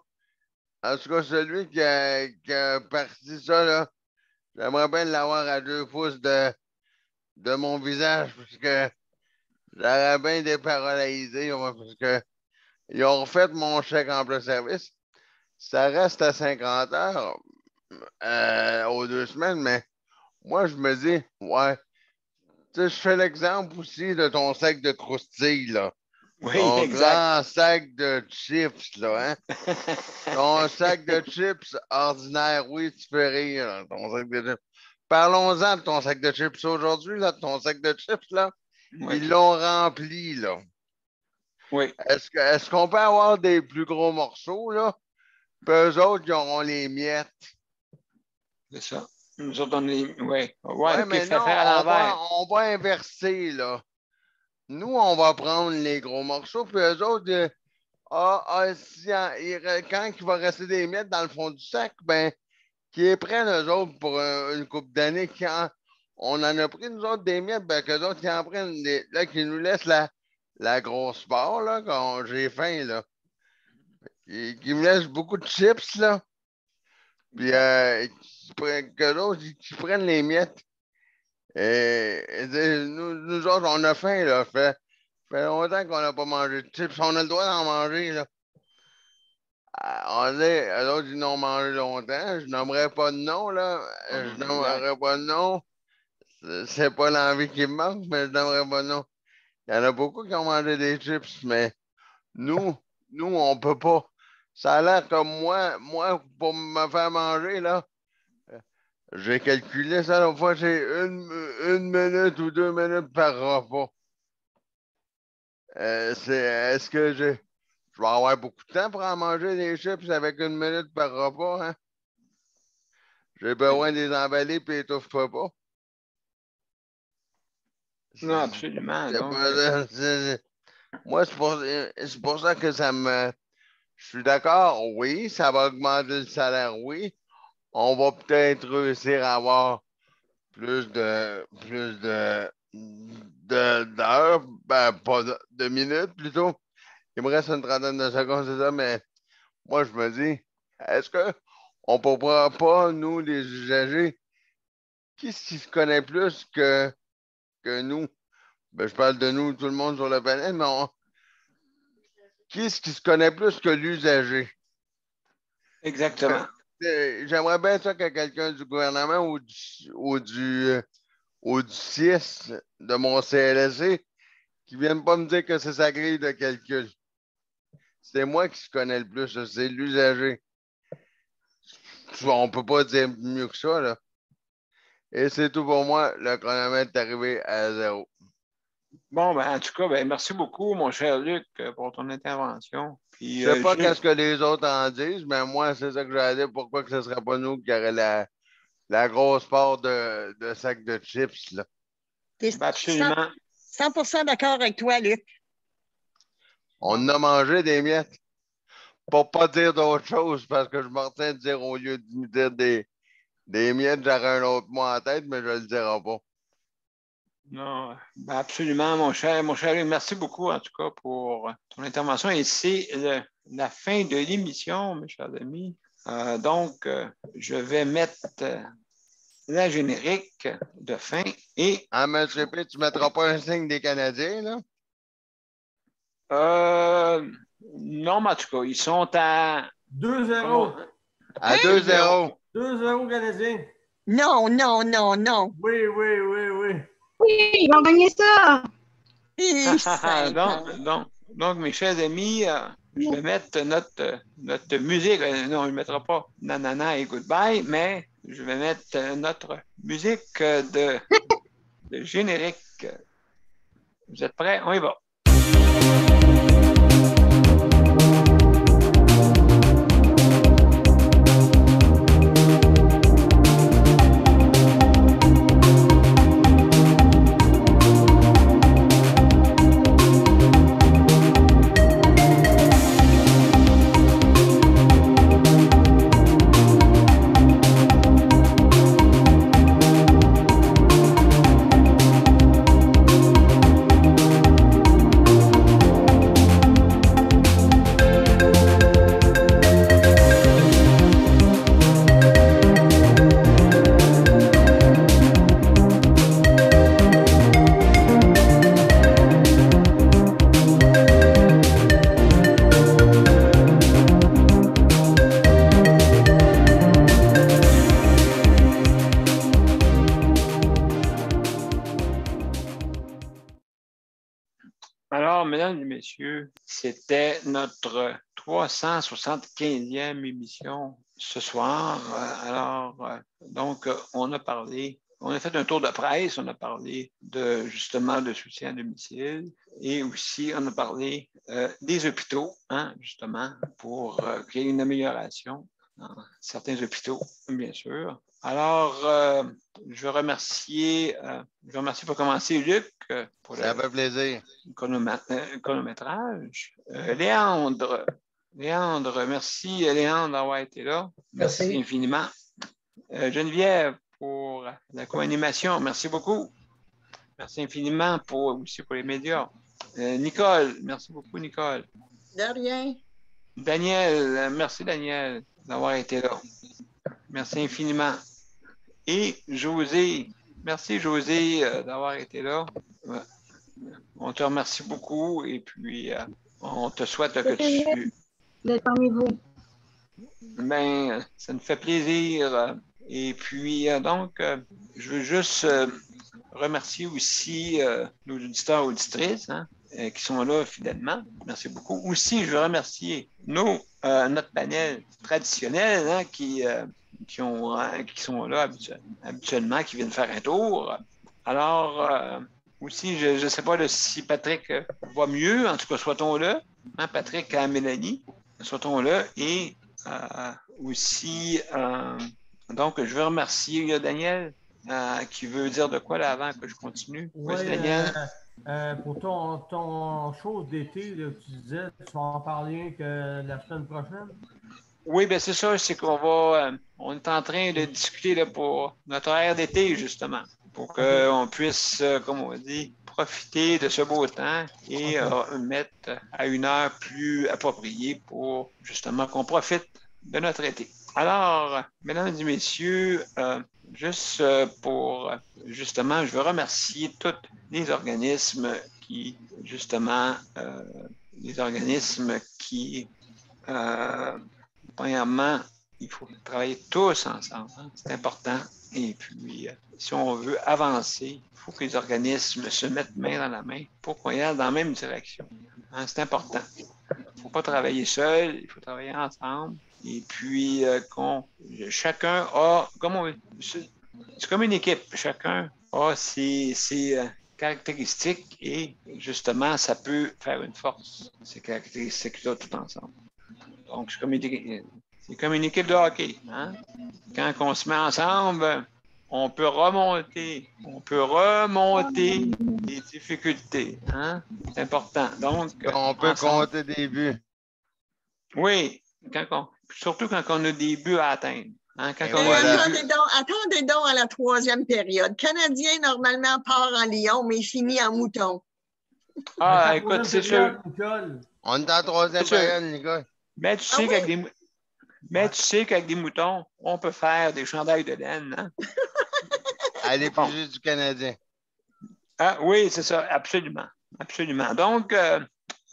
En tout cas, celui qui a parti ça, là, j'aimerais bien l'avoir à 2 pouces de mon visage, parce que j'aurais bien déparalysé, parce que ils ont refait mon chèque emploi service. Ça reste à 50 heures aux 2 semaines, mais moi, je me dis, ouais, tu sais, je fais l'exemple aussi de ton sac de croustilles, là. Oui, Ton exact. grand sac de chips, là, hein? Ton sac de chips ordinaire, oui, tu fais rire, là, ton sac de chips. Parlons-en de ton sac de chips aujourd'hui, là, ton sac de chips, là. Oui. Ils l'ont rempli, là. Oui. Est-ce qu'on peut avoir des plus gros morceaux, là? Puis eux autres, ils auront les miettes. C'est ça. Nous autres, on est. Oui. Ouais, OK, mais fait non, faire à l'envers. on va inverser, là. Nous, on va prendre les gros morceaux, puis eux autres, quand il va rester des miettes dans le fond du sac, ben, qu'ils les prennent eux autres pour une couple d'années. On en a pris, nous autres, des miettes, ben, qu'eux autres, ils en prennent, là, qu'ils nous laissent la grosse part, là, quand j'ai faim, là. Qui me laissent beaucoup de chips, là. Puis, qu'eux autres, qui prennent les miettes. Nous autres, on a faim, là. Fait longtemps qu'on n'a pas mangé de chips. On a le droit d'en manger, là. Eux autres, ils n'ont mangé longtemps. Je nommerai pas de nom, là. Je nommerai pas de nom. C'est pas l'envie qui me manque, mais je nommerai pas de nom. Il y en a beaucoup qui ont mangé des chips, mais nous, on peut pas. Ça a l'air comme moi, pour me faire manger, là, j'ai calculé ça l'autre fois, j'ai une minute ou 2 minutes par repas. Est-ce que je vais avoir beaucoup de temps pour en manger des chips avec 1 minute par repas, hein? J'ai besoin de les emballer et étouffe-toi pas. Non, absolument. C'est Donc, pas- Moi, c'est pour ça que je suis d'accord, oui, ça va augmenter le salaire, oui. On va peut-être réussir à avoir plus d'heures, ben, pas de minutes plutôt. Il me reste une trentaine de secondes, c'est ça, mais moi, je me dis, est-ce qu'on ne pourra pas, nous, les usagers, qui se connaît plus que nous? Ben, je parle de nous, tout le monde sur la planète, mais qui se connaît plus que l'usager? exactement. J'aimerais bien ça que quelqu'un du gouvernement ou du CIS de mon CLSC qui ne vienne pas me dire que c'est sa grille de calcul. C'est moi qui se connais le plus, c'est l'usager. On ne peut pas dire mieux que ça, là. Et c'est tout pour moi. Le chronomètre est arrivé à 0. Bon, ben, en tout cas, ben, merci beaucoup, mon cher Luc, pour ton intervention. Puis, Je ne sais pas qu'est-ce que les autres en disent, mais moi, c'est ça que j'ai à dire. Pourquoi que ce ne serait pas nous qui aurait la grosse part de sac de chips, là? T'es ben, absolument. 100% d'accord avec toi, Luc. On a mangé des miettes. Pour pas dire d'autre chose, parce que je m'en retiens de dire au lieu de me dire des miettes, j'aurais un autre mot en tête, mais je ne le dirai pas. Non, ben, absolument, mon cher Luc. Merci beaucoup, en tout cas, pour ton intervention. Et c'est la fin de l'émission, mes chers amis. Donc, je vais mettre la générique de fin et. Ah, M. P, tu ne mettras pas un signe des Canadiens, là? Non, mais en tout cas, ils sont à 2-0. À 2-0. 2-0 Canadiens. Non, non, non, non. Oui, oui, oui, oui. ils vont gagner ça! Donc, mes chers amis, je vais mettre notre musique. Non, on ne mettra pas Nanana et Goodbye, mais je vais mettre notre musique de générique. Vous êtes prêts? On y va. Alors, mesdames et messieurs, c'était notre 375e émission ce soir. Donc, on a fait un tour de presse, on a parlé justement de soutien à domicile et aussi on a parlé des hôpitaux, justement, pour qu'il y ait une amélioration dans certains hôpitaux, bien sûr. Alors, je veux remercier pour commencer Luc pour ça fait plaisir. chronométrage. Léandre, merci Léandre d'avoir été là. Merci infiniment. Geneviève pour la co-animation, merci beaucoup. Merci infiniment aussi pour les médias. Nicole, merci beaucoup Nicole. De rien. Daniel, merci Daniel d'avoir été là. Merci infiniment. Et José, merci José d'avoir été là. On te remercie beaucoup et puis on te souhaite que tu... d'être parmi vous. Ben, ça nous fait plaisir. Et puis, je veux juste remercier aussi nos auditeurs et auditrices qui sont là fidèlement. Merci beaucoup. Aussi, je veux remercier notre panel traditionnel qui sont là habituellement, qui viennent faire un tour. Alors, aussi, je ne sais pas si Patrick va mieux, en tout cas, soit-on là. Patrick et Mélanie, soit-on là. Et aussi, donc, je veux remercier Daniel, qui veut dire de quoi là avant que je continue. Oui, Daniel. Pour ton chose d'été, tu disais, tu vas en parler que la semaine prochaine? Oui, bien c'est ça, c'est qu'on on est en train de discuter là, pour notre horaire d'été, justement, pour qu'on puisse, comme on dit, profiter de ce beau temps et mettre à une heure plus appropriée pour, justement, qu'on profite de notre été. Alors, mesdames et messieurs, juste justement, je veux remercier tous les organismes qui, justement, premièrement, il faut travailler tous ensemble. C'est important. Et puis, si on veut avancer, il faut que les organismes se mettent main dans la main pour qu'on y aille dans la même direction. C'est important. Il ne faut pas travailler seul, il faut travailler ensemble. Et puis, chacun a, c'est comme une équipe, chacun a ses caractéristiques et justement, ça peut faire une force, ces caractéristiques-là tout ensemble. Donc, c'est comme une équipe de hockey. Quand on se met ensemble, on peut remonter les difficultés. C'est important. Donc, on peut compter des buts. Oui, surtout quand on a des buts à atteindre. Attendez donc à la troisième période. Canadien, normalement, part en lion, mais finit en mouton. Écoute, c'est sûr. On est en troisième période, Nicole. Mais tu sais qu'avec des moutons, on peut faire des chandails de laine. À l'effigie du Canadien. Oui, c'est ça, absolument. Absolument. Donc,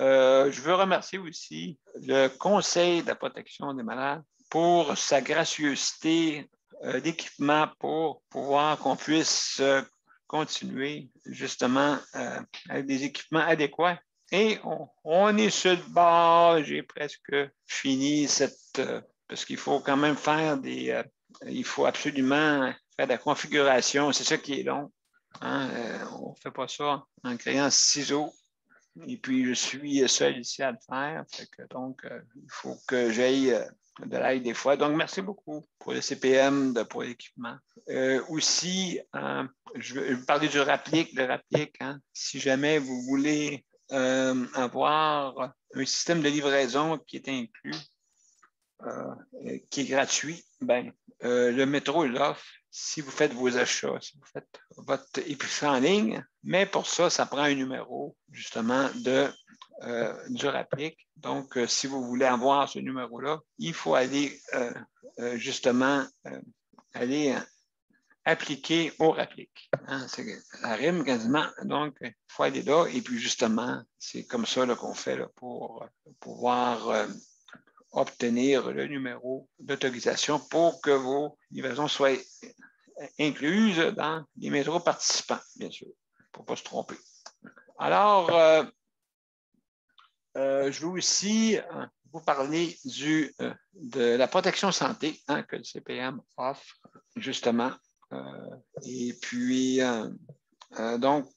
je veux remercier aussi le Conseil de la protection des malades pour sa gracieuseté d'équipement pour pouvoir qu'on puisse continuer justement avec des équipements adéquats. Et on est sur le bord, j'ai presque fini parce qu'il faut quand même faire il faut absolument faire de la configuration, c'est ça qui est long. Hein? On ne fait pas ça en créant ciseaux. Et puis, je suis seul ici à le faire. Donc, il faut que j'aille de l'aide des fois. Donc, merci beaucoup pour le CPM, pour l'équipement. Aussi, je vais parler du Rapplique. Le Rapplique, hein, si jamais vous voulez avoir un système de livraison qui est inclus, qui est gratuit, le métro l'offre si vous faites vos achats, si vous faites votre épicerie en ligne. Mais pour ça, ça prend un numéro, justement, du Rapplique. Donc, si vous voulez avoir ce numéro-là, il faut aller, justement, aller appliquer au Rapplique. Hein, ça rime quasiment. Donc, il faut aller là. Et puis, justement, c'est comme ça là, qu'on fait là, pour pouvoir obtenir le numéro d'autorisation pour que vos livraisons soient incluses dans les métros participants, bien sûr, pour ne pas se tromper. Alors, je veux aussi vous parler de la protection santé que le CPM offre, justement. Et puis, donc,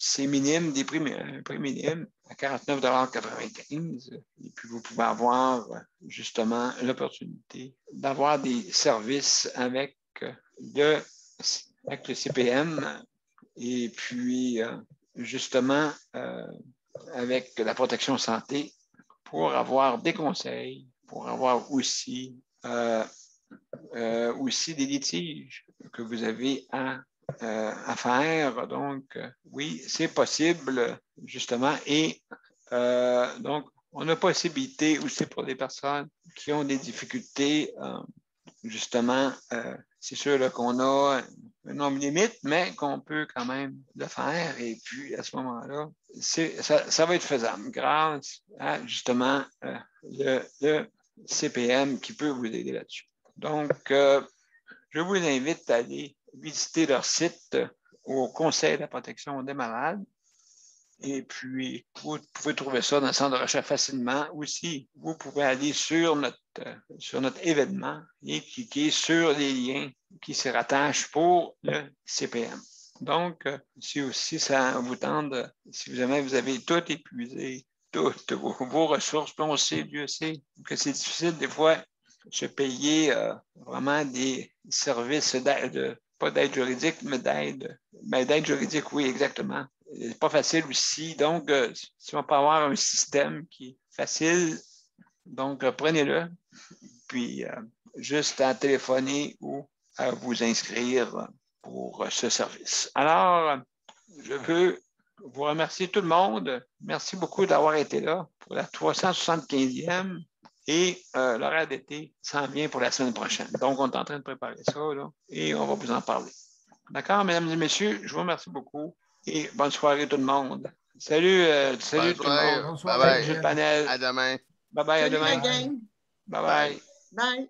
c'est minime, des prix minimes à 49,95 $. Et puis, vous pouvez avoir justement l'opportunité d'avoir des services avec le CPM et puis, justement, avec la protection santé pour avoir des conseils, pour avoir aussi des litiges que vous avez à faire. Donc, oui, c'est possible, justement. Et donc, on a possibilité aussi pour les personnes qui ont des difficultés, justement, c'est sûr là, qu'on a un nombre limite, mais qu'on peut quand même le faire. Et puis, à ce moment-là, ça va être faisable grâce à, justement, le CPM qui peut vous aider là-dessus. Donc, je vous invite à aller visiter leur site au Conseil de la protection des malades. Et puis, vous pouvez trouver ça dans le centre de recherche facilement. Aussi, vous pouvez aller sur notre événement et cliquer sur les liens qui se rattachent pour le CPM. Donc, si aussi ça vous tente, si jamais vous avez tout épuisé, toutes vos ressources, puis on sait, Dieu sait, que c'est difficile des fois de se payer vraiment des services d'aide, pas d'aide juridique, mais d'aide juridique, oui, exactement. C'est pas facile aussi. Donc, si on peut avoir un système qui est facile, donc prenez-le. Puis, juste à téléphoner ou à vous inscrire pour ce service. Alors, je veux vous remercier tout le monde. Merci beaucoup d'avoir été là pour la 375e. Et l'horaire d'été s'en vient pour la semaine prochaine. Donc, on est en train de préparer ça là, et on va vous en parler. D'accord, mesdames et messieurs, je vous remercie beaucoup et bonne soirée tout le monde. Salut tout le monde. Bonne soirée. Salut le panel. À demain. Bye bye, à Salut demain. la gang. Bye bye. Bye.